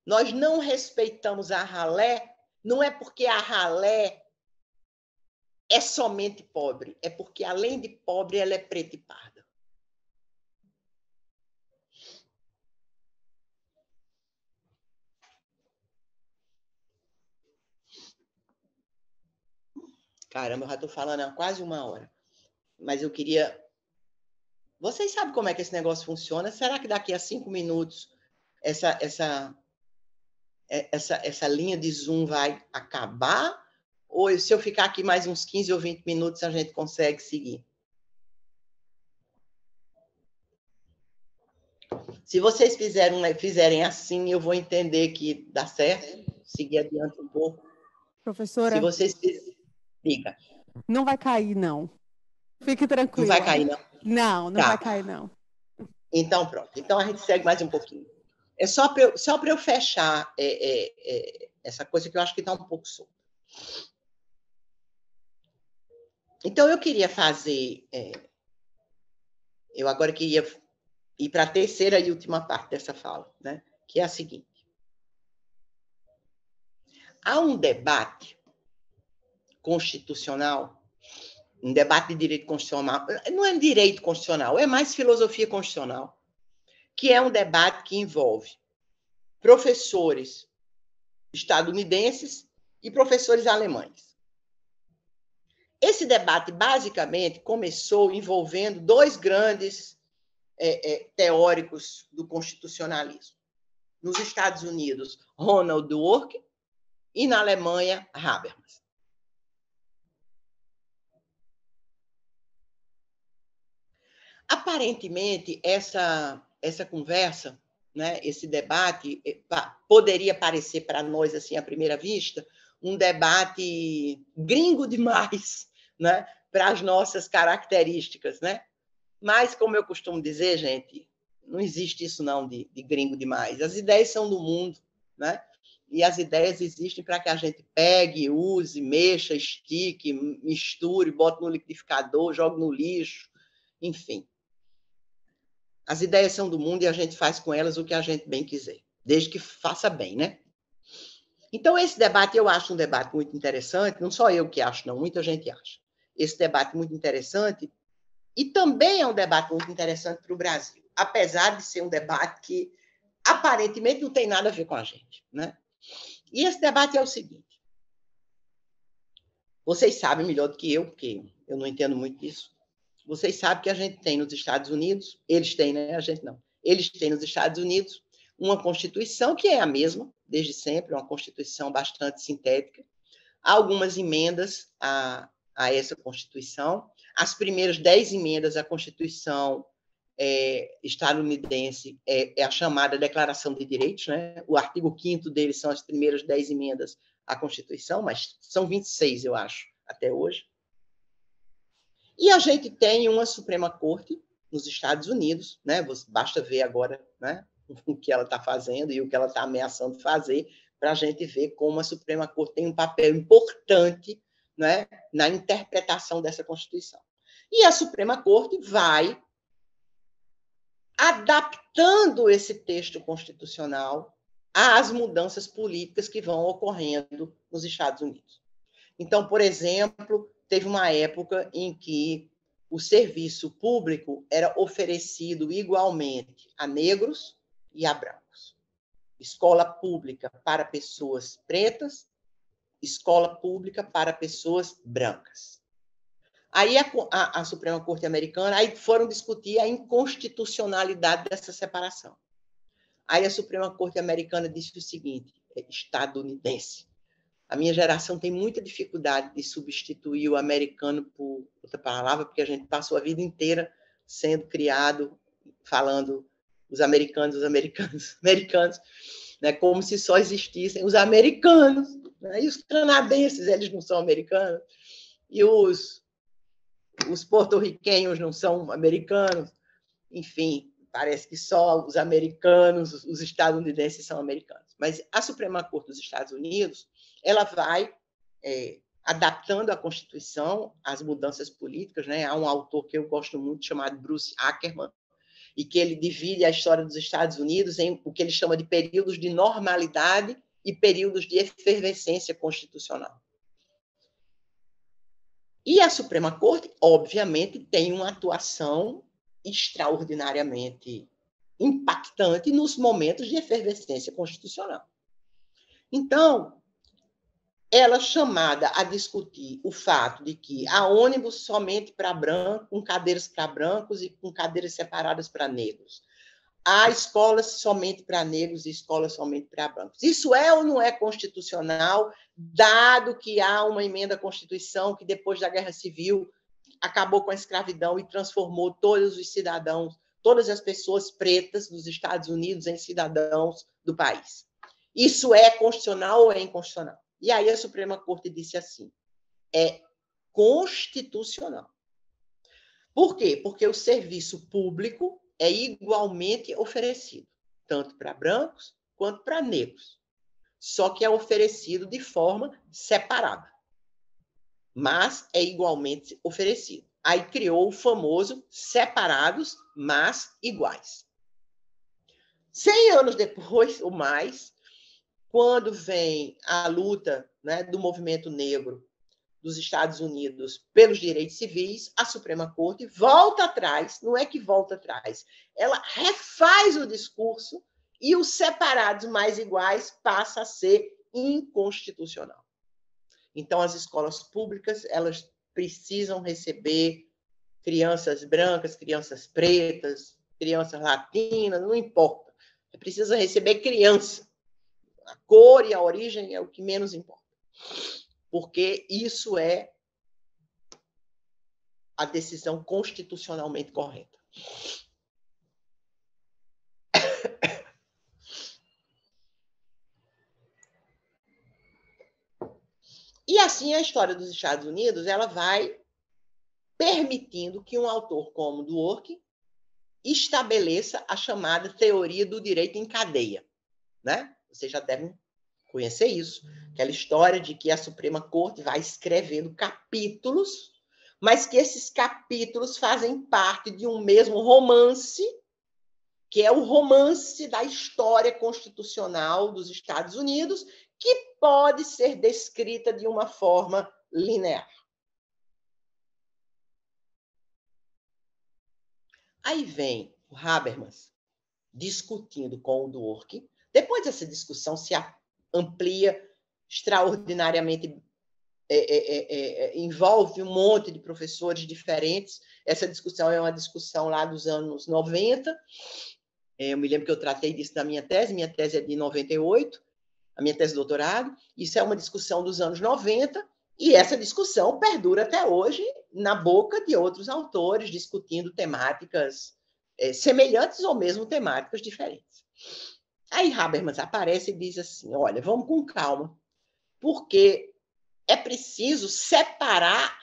[SPEAKER 2] Nós não respeitamos a ralé, não é porque a ralé é somente pobre, é porque, além de pobre, ela é preta e parda. Caramba, eu já estou falando há quase 1 hora. Mas eu queria... Vocês sabem como é que esse negócio funciona? Será que daqui a 5 minutos essa linha de Zoom vai acabar? Ou se eu ficar aqui mais uns 15 ou 20 minutos, a gente consegue seguir? Se vocês fizerem assim, eu vou entender que dá certo, seguir adiante um pouco.
[SPEAKER 1] Professora,
[SPEAKER 2] se vocês diga.
[SPEAKER 1] Não vai cair, não. Fique tranquila.
[SPEAKER 2] Não vai cair, não?
[SPEAKER 1] Não vai cair, não.
[SPEAKER 2] Então, pronto. Então, a gente segue mais um pouquinho. É só para eu fechar essa coisa que eu acho que está um pouco solta. Então, eu queria fazer... eu agora queria ir para a terceira e última parte dessa fala, né? Que é a seguinte. Há um debate constitucional, um debate de direito constitucional, não é direito constitucional, é mais filosofia constitucional, que é um debate que envolve professores estadunidenses e professores alemães. Esse debate, basicamente, começou envolvendo 2 grandes teóricos do constitucionalismo. Nos Estados Unidos, Ronald Dworkin, e na Alemanha, Habermas. Aparentemente, essa conversa, né, esse debate, poderia parecer para nós, assim, à primeira vista, um debate gringo demais, né, para as nossas características, né? Mas, como eu costumo dizer, gente, não existe isso não de gringo demais. As ideias são do mundo, né? E as ideias existem para que a gente pegue, use, mexa, estique, misture, bote no liquidificador, jogue no lixo, enfim. As ideias são do mundo e a gente faz com elas o que a gente bem quiser, desde que faça bem, né? Então, esse debate eu acho um debate muito interessante, não só eu que acho, não, muita gente acha. Esse debate muito interessante, e também é um debate muito interessante para o Brasil, apesar de ser um debate que aparentemente não tem nada a ver com a gente, né? E esse debate é o seguinte. Vocês sabem melhor do que eu, porque eu não entendo muito disso. Vocês sabem que a gente tem nos Estados Unidos, eles têm, né? A gente não. Eles têm nos Estados Unidos uma Constituição que é a mesma, desde sempre, uma Constituição bastante sintética. Há algumas emendas a essa Constituição. As primeiras 10 emendas à Constituição estadunidense é a chamada Declaração de Direitos, né? O artigo 5º deles são as primeiras 10 emendas à Constituição, mas são 26, eu acho, até hoje. E a gente tem uma Suprema Corte nos Estados Unidos, né? Basta ver agora, né, o que ela está fazendo e o que ela está ameaçando fazer, para a gente ver como a Suprema Corte tem um papel importante, né, na interpretação dessa Constituição. E a Suprema Corte vai adaptando esse texto constitucional às mudanças políticas que vão ocorrendo nos Estados Unidos. Então, por exemplo, teve uma época em que o serviço público era oferecido igualmente a negros e a brancos. Escola pública para pessoas pretas, escola pública para pessoas brancas. Aí a Suprema Corte Americana aí foram discutir a inconstitucionalidade dessa separação. Aí a Suprema Corte Americana disse o seguinte, estadunidense, a minha geração tem muita dificuldade de substituir o americano por outra palavra, porque a gente passou a vida inteira sendo criado, falando os americanos, né, como se só existissem os americanos, né, e os canadenses, eles não são americanos, e os porto-riquenhos não são americanos, enfim, parece que só os americanos, os estadunidenses são americanos. Mas a Suprema Corte dos Estados Unidos, ela vai adaptando a Constituição às mudanças políticas, né? Há um autor que eu gosto muito, chamado Bruce Ackerman, e que ele divide a história dos Estados Unidos em o que ele chama de períodos de normalidade e períodos de efervescência constitucional. E a Suprema Corte, obviamente, tem uma atuação extraordinariamente impactante nos momentos de efervescência constitucional. Então, ela é chamada a discutir o fato de que há ônibus somente para brancos, com cadeiras para brancos e com cadeiras separadas para negros. Há escolas somente para negros e escolas somente para brancos. Isso é ou não é constitucional, dado que há uma emenda à Constituição que, depois da Guerra Civil, acabou com a escravidão e transformou todos os cidadãos, todas as pessoas pretas dos Estados Unidos em cidadãos do país. Isso é constitucional ou é inconstitucional? E aí a Suprema Corte disse assim, é constitucional. Por quê? Porque o serviço público é igualmente oferecido, tanto para brancos quanto para negros. Só que é oferecido de forma separada, mas é igualmente oferecido. Aí criou o famoso separados, mas iguais. 100 anos depois, ou mais, quando vem a luta, né, do movimento negro dos Estados Unidos pelos direitos civis, a Suprema Corte volta atrás, não é que volta atrás, ela refaz o discurso e os separados mais iguais passa a ser inconstitucional. Então, as escolas públicas, elas precisam receber crianças brancas, crianças pretas, crianças latinas, não importa. Precisa receber criança. A cor e a origem é o que menos importa. Porque isso é a decisão constitucionalmente correta. E assim a história dos Estados Unidos, ela vai permitindo que um autor como Dworkin estabeleça a chamada teoria do direito em cadeia, né? Vocês já devem conhecer isso, aquela história de que a Suprema Corte vai escrevendo capítulos, mas que esses capítulos fazem parte de um mesmo romance, que é o romance da história constitucional dos Estados Unidos, que pode ser descrita de uma forma linear. Aí vem o Habermas discutindo com o Dworkin. Depois dessa discussão se amplia extraordinariamente, envolve um monte de professores diferentes. Essa discussão é uma discussão lá dos anos 90. Eu me lembro que eu tratei disso na minha tese é de 98, a minha tese de doutorado. Isso é uma discussão dos anos 90, e essa discussão perdura até hoje na boca de outros autores, discutindo temáticas semelhantes ou mesmo temáticas diferentes. Aí Habermas aparece e diz assim, olha, vamos com calma, porque é preciso separar,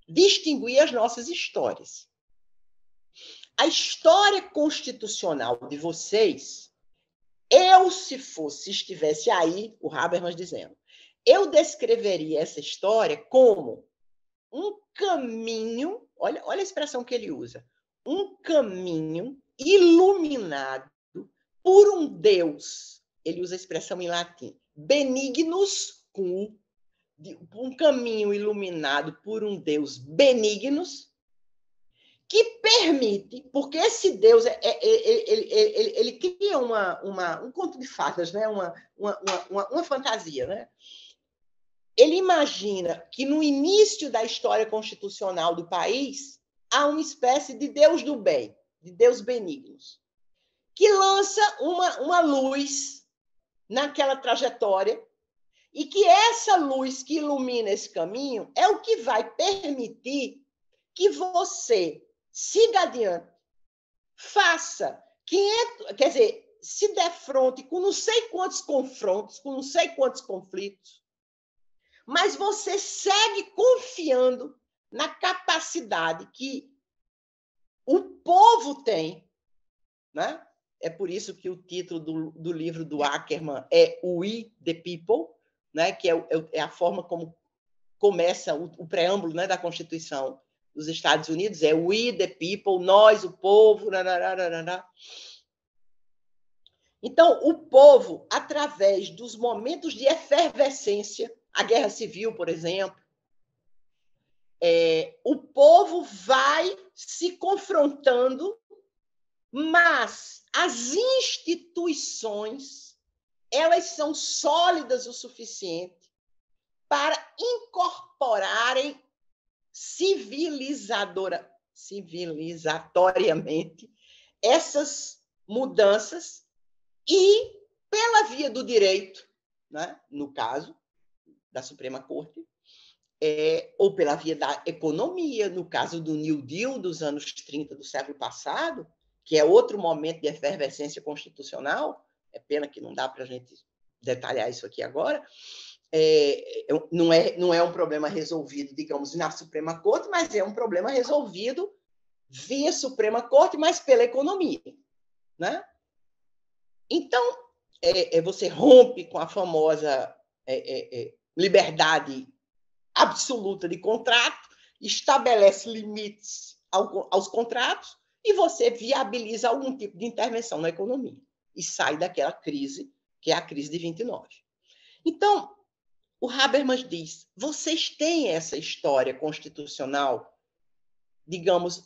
[SPEAKER 2] distinguir as nossas histórias. A história constitucional de vocês, se estivesse aí, o Habermas dizendo, eu descreveria essa história como um caminho, olha a expressão que ele usa, um caminho iluminado por um Deus, ele usa a expressão em latim, benignus cum, um caminho iluminado por um Deus benigno, que permite, porque esse Deus ele cria um conto de fadas, né? uma fantasia. Né? Ele imagina que no início da história constitucional do país há uma espécie de Deus do bem, de Deus benigno, que lança uma luz naquela trajetória e que essa luz que ilumina esse caminho é o que vai permitir que você siga adiante, faça, quer dizer, se defronte com não sei quantos confrontos, com não sei quantos conflitos, mas você segue confiando na capacidade que o povo tem, né? É por isso que o título do livro do Ackerman é We the People, né? Que é a forma como começa o preâmbulo, né, da Constituição dos Estados Unidos, é We the People, nós, o povo. Então, o povo, através dos momentos de efervescência, a Guerra Civil, por exemplo, o povo vai se confrontando, mas as instituições, elas são sólidas o suficiente para incorporarem civilizatoriamente essas mudanças e, pela via do direito, né, no caso da Suprema Corte, ou pela via da economia, no caso do New Deal dos anos 30 do século passado, que é outro momento de efervescência constitucional, é pena que não dá para a gente detalhar isso aqui agora, não é um problema resolvido, digamos, na Suprema Corte, mas é um problema resolvido via Suprema Corte, mas pela economia. Né? Então, você rompe com a famosa liberdade absoluta de contrato, estabelece limites aos contratos e você viabiliza algum tipo de intervenção na economia e sai daquela crise, que é a crise de 29. Então, o Habermas diz, vocês têm essa história constitucional, digamos,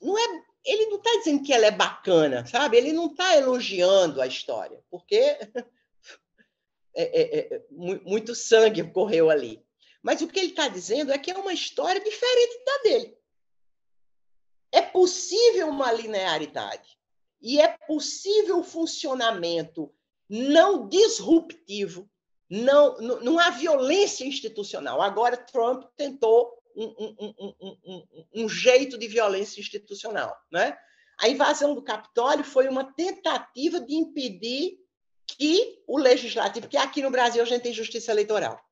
[SPEAKER 2] ele não está dizendo que ela é bacana, sabe? Ele não está elogiando a história, porque muito sangue correu ali. Mas o que ele está dizendo é que é uma história diferente da dele. É possível uma linearidade e é possível o funcionamento não disruptivo, não há violência institucional. Agora, Trump tentou um jeito de violência institucional. Né? A invasão do Capitólio foi uma tentativa de impedir que o legislativo, porque aqui no Brasil a gente tem justiça eleitoral.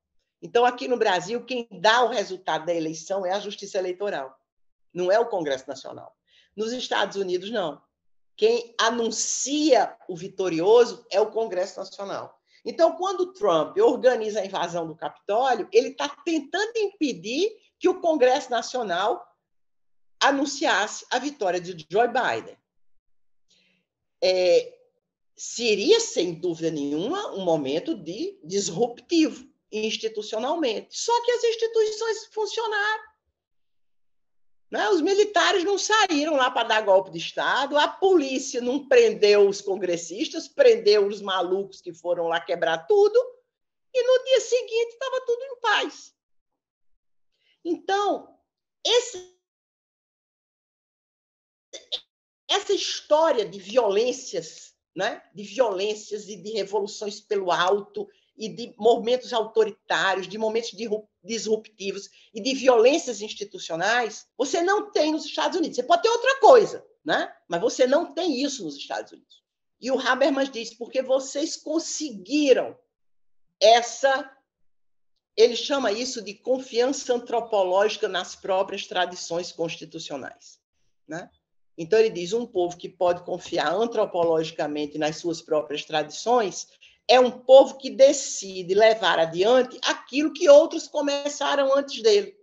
[SPEAKER 2] Então, aqui no Brasil, quem dá o resultado da eleição é a justiça eleitoral, não é o Congresso Nacional. Nos Estados Unidos, não. Quem anuncia o vitorioso é o Congresso Nacional. Então, quando Trump organiza a invasão do Capitólio, ele está tentando impedir que o Congresso Nacional anunciasse a vitória de Joe Biden. Seria, sem dúvida nenhuma, um momento disruptivo institucionalmente. Só que as instituições funcionaram. Né? Os militares não saíram lá para dar golpe de Estado, a polícia não prendeu os congressistas, prendeu os malucos que foram lá quebrar tudo, e no dia seguinte estava tudo em paz. Então, essa história de violências, né? De violências e de revoluções pelo alto, e de momentos autoritários, de momentos disruptivos e de violências institucionais, você não tem nos Estados Unidos. Você pode ter outra coisa, né? Mas você não tem isso nos Estados Unidos. E o Habermas diz, porque vocês conseguiram ele chama isso de confiança antropológica nas próprias tradições constitucionais. Né? Então, ele diz, um povo que pode confiar antropologicamente nas suas próprias tradições é um povo que decide levar adiante aquilo que outros começaram antes dele.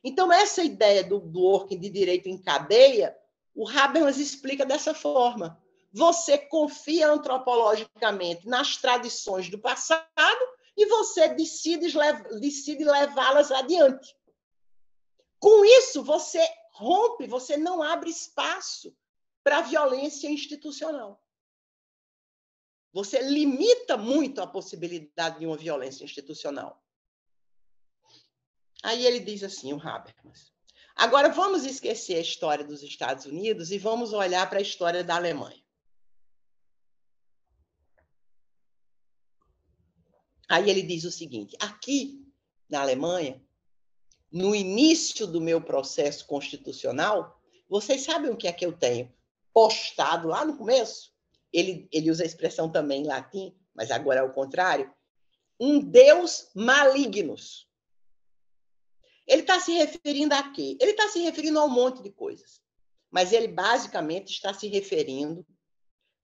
[SPEAKER 2] Então, essa ideia do working de direito em cadeia, o Habermas explica dessa forma. Você confia antropologicamente nas tradições do passado e você decide levá-las adiante. Com isso, você rompe, você não abre espaço para a violência institucional. Você limita muito a possibilidade de uma violência institucional. Aí ele diz assim, o Habermas: agora vamos esquecer a história dos Estados Unidos e vamos olhar para a história da Alemanha. Aí ele diz o seguinte: aqui na Alemanha, no início do meu processo constitucional, vocês sabem o que é que eu tenho postado lá no começo? Ele usa a expressão também em latim, mas agora é o contrário. Um Deus malignos. Ele está se referindo a quê? Ele está se referindo a um monte de coisas. Mas ele basicamente está se referindo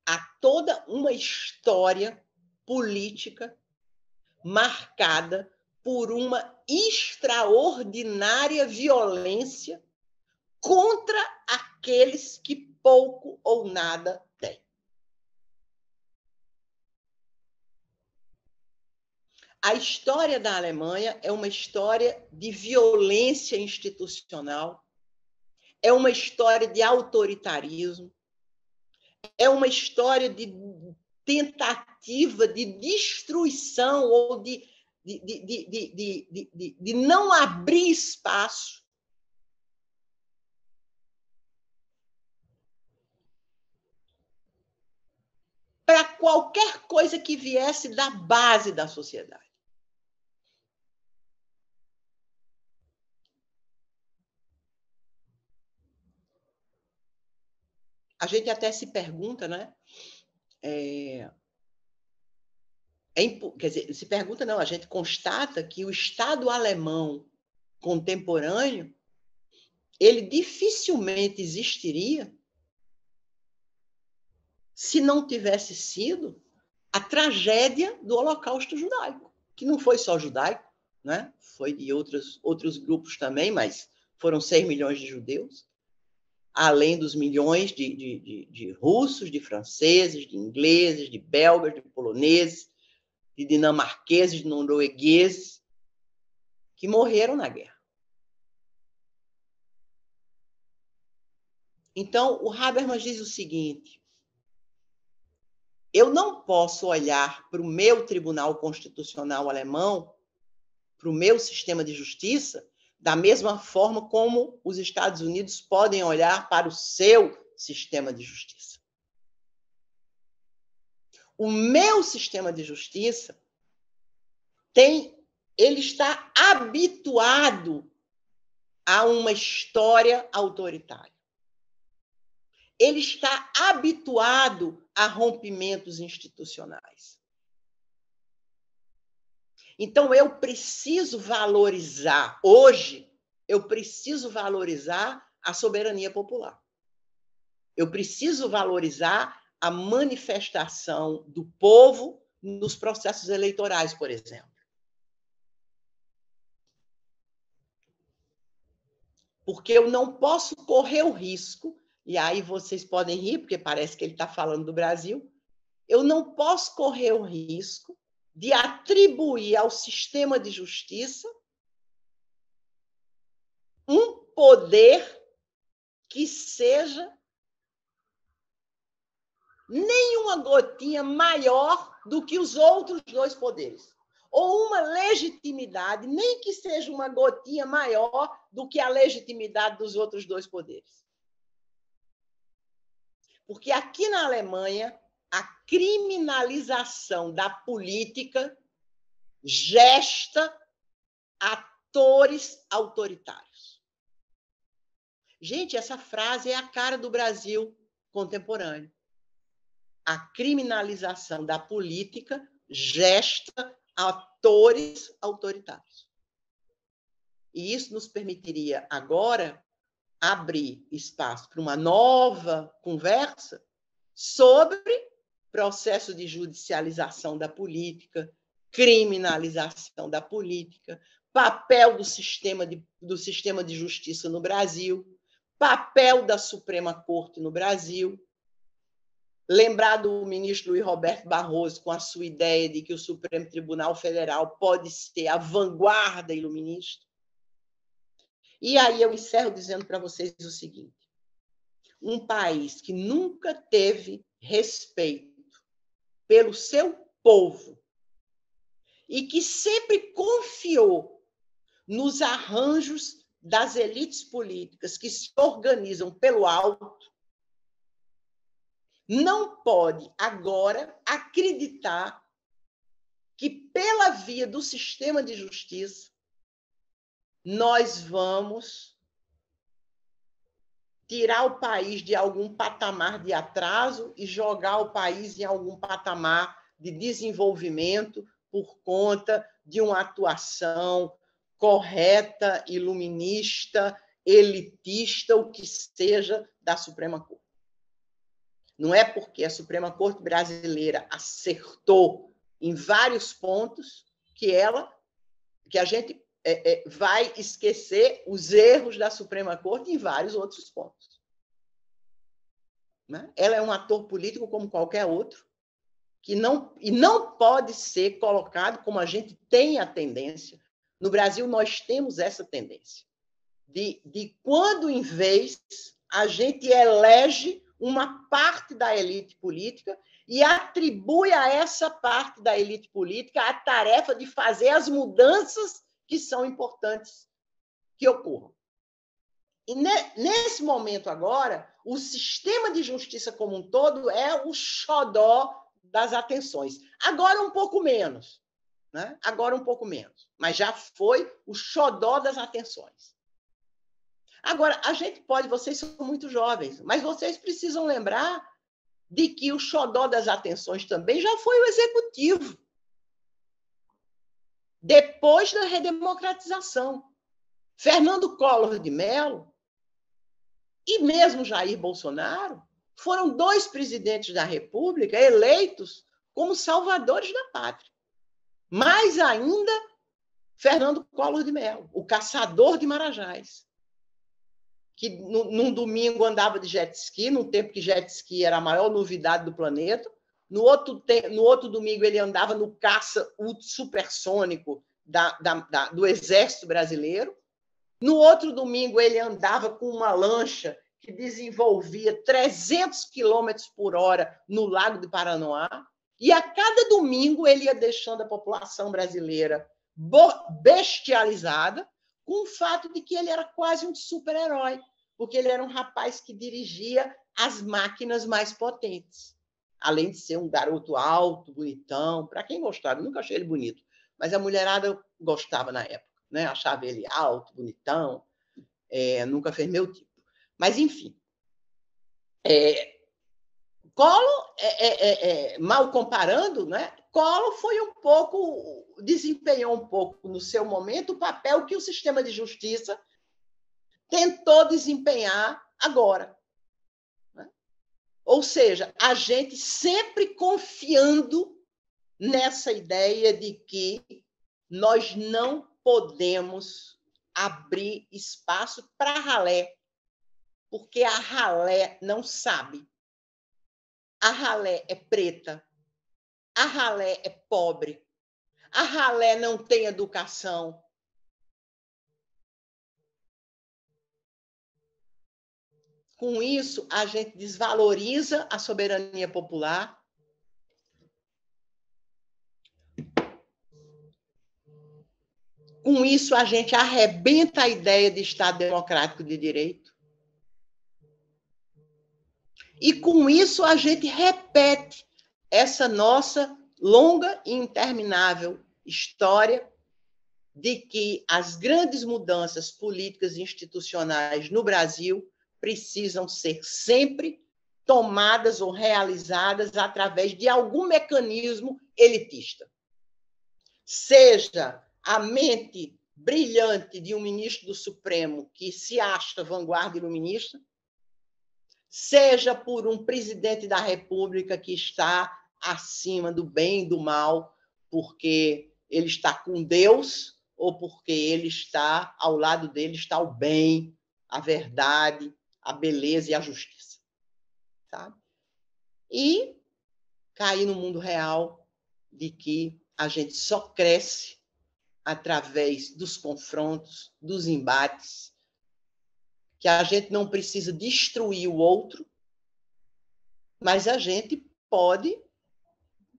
[SPEAKER 2] a toda uma história política marcada por uma extraordinária violência contra aqueles que pouco ou nada têm. A história da Alemanha é uma história de violência institucional, é uma história de autoritarismo, é uma história de tentativa de destruição ou de não abrir espaço para qualquer coisa que viesse da base da sociedade. A gente até se pergunta, né? Quer dizer, se pergunta não, a gente constata que o Estado alemão contemporâneo ele dificilmente existiria se não tivesse sido a tragédia do Holocausto judaico, que não foi só judaico, né? Foi de outros grupos também, mas foram 6 milhões de judeus, além dos milhões de russos, de franceses, de ingleses, de belgas, de poloneses, de dinamarqueses, de noruegueses, que morreram na guerra. Então, o Habermas diz o seguinte: eu não posso olhar para o meu Tribunal Constitucional alemão, para o meu sistema de justiça, da mesma forma como os Estados Unidos podem olhar para o seu sistema de justiça. O meu sistema de justiça ele está habituado a uma história autoritária. Ele está habituado a rompimentos institucionais. Então, eu preciso valorizar, hoje, eu preciso valorizar a soberania popular. Eu preciso valorizar a manifestação do povo nos processos eleitorais, por exemplo. Porque eu não posso correr o risco, e aí vocês podem rir, porque parece que ele está falando do Brasil, eu não posso correr o risco de atribuir ao sistema de justiça um poder que seja nem uma gotinha maior do que os outros dois poderes, ou uma legitimidade, nem que seja uma gotinha maior do que a legitimidade dos outros dois poderes. Porque aqui na Alemanha, a criminalização da política gesta atores autoritários. Gente, essa frase é a cara do Brasil contemporâneo. A criminalização da política gesta atores autoritários. E isso nos permitiria agora abrir espaço para uma nova conversa sobre processo de judicialização da política, criminalização da política, papel do sistema de justiça no Brasil, papel da Suprema Corte no Brasil, lembrar do ministro Luiz Roberto Barroso com a sua ideia de que o Supremo Tribunal Federal pode ser a vanguarda iluminista. E aí eu encerro dizendo para vocês o seguinte: um país que nunca teve respeito pelo seu povo e que sempre confiou nos arranjos das elites políticas que se organizam pelo alto, não pode agora acreditar que, pela via do sistema de justiça, nós vamos tirar o país de algum patamar de atraso e jogar o país em algum patamar de desenvolvimento por conta de uma atuação correta, iluminista, elitista, o que seja, da Suprema Corte. Não é porque a Suprema Corte brasileira acertou em vários pontos que a gente vai esquecer os erros da Suprema Corte em vários outros pontos. Né? Ela é um ator político como qualquer outro, e não pode ser colocado como a gente tem a tendência. No Brasil, nós temos essa tendência de quando, em vez, a gente elege uma parte da elite política e atribui a essa parte da elite política a tarefa de fazer as mudanças que são importantes que ocorram. E nesse momento agora, o sistema de justiça como um todo é o xodó das atenções. Agora um pouco menos, né? Agora um pouco menos, mas já foi o xodó das atenções. Agora, vocês são muito jovens, mas vocês precisam lembrar de que o xodó das atenções também já foi o executivo. Depois da redemocratização, Fernando Collor de Mello e mesmo Jair Bolsonaro foram 2 presidentes da República eleitos como salvadores da pátria. Mais ainda, Fernando Collor de Mello, o caçador de Marajás, que num domingo andava de jet ski, num tempo que jet ski era a maior novidade do planeta. No outro domingo, ele andava no caça supersônico do Exército Brasileiro. No outro domingo, ele andava com uma lancha que desenvolvia 300 quilômetros por hora no Lago de Paranoá. E a cada domingo, ele ia deixando a população brasileira bestializada com o fato de que ele era quase um super-herói, porque ele era um rapaz que dirigia as máquinas mais potentes. Além de ser um garoto alto, bonitão, para quem gostava, eu nunca achei ele bonito, mas a mulherada gostava na época, né? Achava ele alto, bonitão, nunca fez meu tipo. Mas, enfim, Collor, mal comparando, né? Collor desempenhou um pouco, no seu momento, o papel que o sistema de justiça tentou desempenhar agora. Né? Ou seja, a gente sempre confiando nessa ideia de que nós não podemos abrir espaço para a ralé, porque a ralé não sabe. A ralé é preta, a ralé é pobre, a ralé não tem educação. Com isso, a gente desvaloriza a soberania popular. Com isso, a gente arrebenta a ideia de Estado democrático de direito. E, com isso, a gente repete essa nossa longa e interminável história de que as grandes mudanças políticas e institucionais no Brasil precisam ser sempre tomadas ou realizadas através de algum mecanismo elitista. Seja a mente brilhante de um ministro do Supremo que se acha vanguarda iluminista, seja por um presidente da República que está acima do bem e do mal, porque ele está com Deus ou porque ele está, ao lado dele está o bem, a verdade, a beleza e a justiça. Sabe? e cair no mundo real de que a gente só cresce através dos confrontos, dos embates, que a gente não precisa destruir o outro, mas a gente pode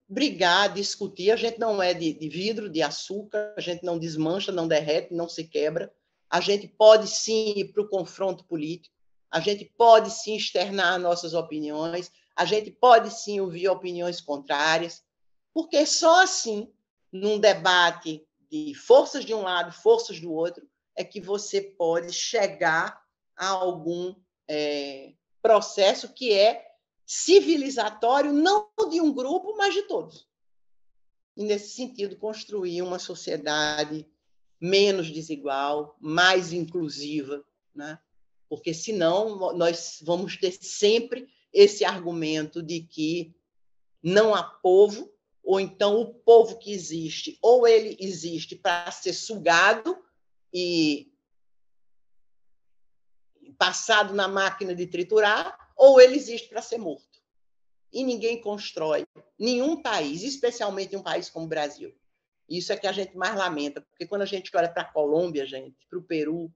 [SPEAKER 2] brigar, discutir. A gente não é de vidro, de açúcar, a gente não desmancha, não derrete, não se quebra. A gente pode sim ir para o confronto político, a gente pode sim externar nossas opiniões, a gente pode sim ouvir opiniões contrárias, porque só assim, num debate de forças de um lado, forças do outro, é que você pode chegar a algum processo que é civilizatório, não de um grupo, mas de todos. E, nesse sentido, construir uma sociedade menos desigual, mais inclusiva, né? Porque, senão, nós vamos ter sempre esse argumento de que não há povo, ou então o povo que existe, ou ele existe para ser sugado e passado na máquina de triturar, ou ele existe para ser morto. E ninguém constrói, nenhum país, especialmente um país como o Brasil. Isso é que a gente mais lamenta, porque quando a gente olha para a Colômbia, gente, para o Peru,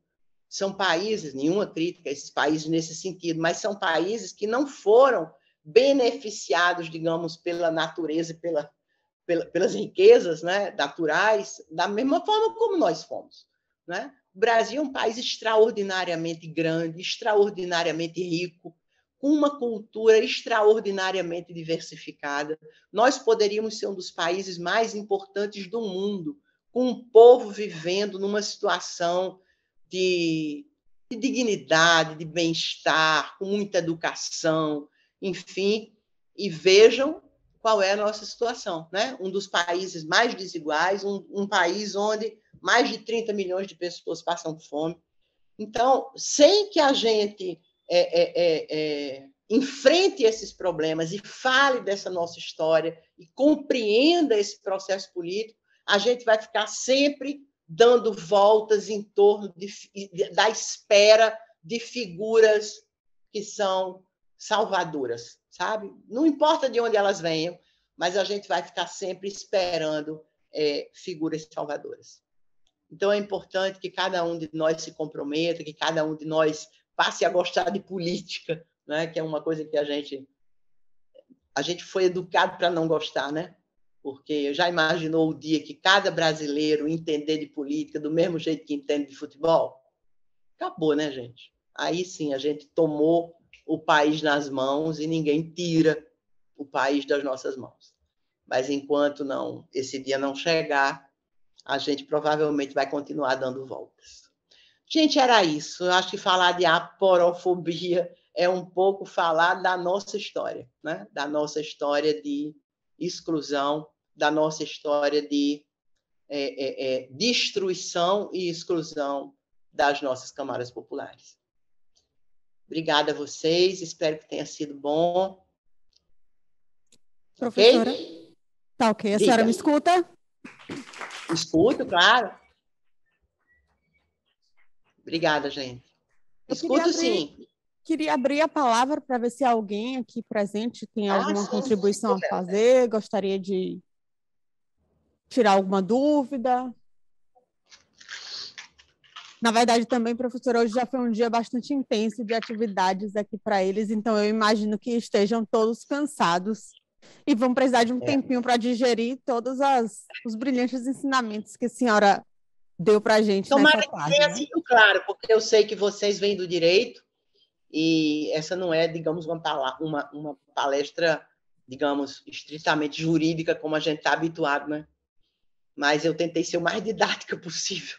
[SPEAKER 2] são países, nenhuma crítica a esses países nesse sentido, mas são países que não foram beneficiados, digamos, pela natureza e pelas riquezas, né, naturais, da mesma forma como nós fomos, né? O Brasil é um país extraordinariamente grande, extraordinariamente rico, com uma cultura extraordinariamente diversificada. Nós poderíamos ser um dos países mais importantes do mundo, com um povo vivendo numa situação de dignidade, de bem-estar, com muita educação, enfim, e vejam qual é a nossa situação, né? Um dos países mais desiguais, um país onde mais de 30 milhões de pessoas passam fome. Então, sem que a gente enfrente esses problemas e fale dessa nossa história e compreenda esse processo político, a gente vai ficar sempre dando voltas em torno da espera de figuras que são salvadoras, sabe? Não importa de onde elas venham, mas a gente vai ficar sempre esperando figuras salvadoras. Então, é importante que cada um de nós se comprometa, que cada um de nós passe a gostar de política, né? Que é uma coisa que a gente foi educado para não gostar, né? Porque já imaginou o dia que cada brasileiro entender de política do mesmo jeito que entende de futebol? Acabou, né, gente? Aí sim, a gente tomou o país nas mãos e ninguém tira o país das nossas mãos. Mas enquanto esse dia não chegar, a gente provavelmente vai continuar dando voltas. Gente, era isso. Eu acho que falar de aporofobia é um pouco falar da nossa história, né? Da nossa história de exclusão, da nossa história de destruição e exclusão das nossas camadas populares. Obrigada a vocês, espero que tenha sido bom.
[SPEAKER 1] Professora,
[SPEAKER 2] ok?
[SPEAKER 1] Tá ok. A senhora me escuta?
[SPEAKER 2] Escuto, claro. Obrigada, gente. Escuto, sim.
[SPEAKER 1] Queria abrir a palavra para ver se alguém aqui presente tem alguma contribuição a fazer, gostaria de tirar alguma dúvida. Na verdade, também, professora, hoje já foi um dia bastante intenso de atividades aqui para eles, então eu imagino que estejam todos cansados e vão precisar de um tempinho para digerir todos os brilhantes ensinamentos que a senhora deu para a gente nessa tarde.
[SPEAKER 2] Tomara que tenha sido claro, porque eu sei que vocês vêm do direito e essa não é, digamos, uma palestra, digamos, estritamente jurídica, como a gente está habituado, né? Mas eu tentei ser o mais didática possível.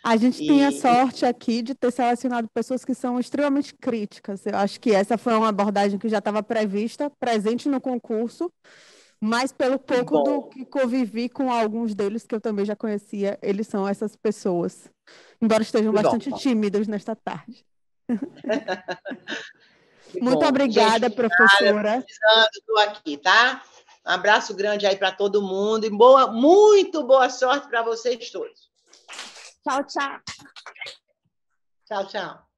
[SPEAKER 1] A gente tem a sorte aqui de ter selecionado pessoas que são extremamente críticas. Eu acho que essa foi uma abordagem que já estava prevista, presente no concurso, mas pelo pouco do que convivi com alguns deles, que eu também já conhecia, eles são essas pessoas, embora estejam bastante tímidos nesta tarde. Muito obrigada, gente, professora.
[SPEAKER 2] Estou aqui, tá? Um abraço grande aí para todo mundo e muito boa sorte para vocês todos.
[SPEAKER 1] Tchau, tchau.
[SPEAKER 2] Tchau, tchau.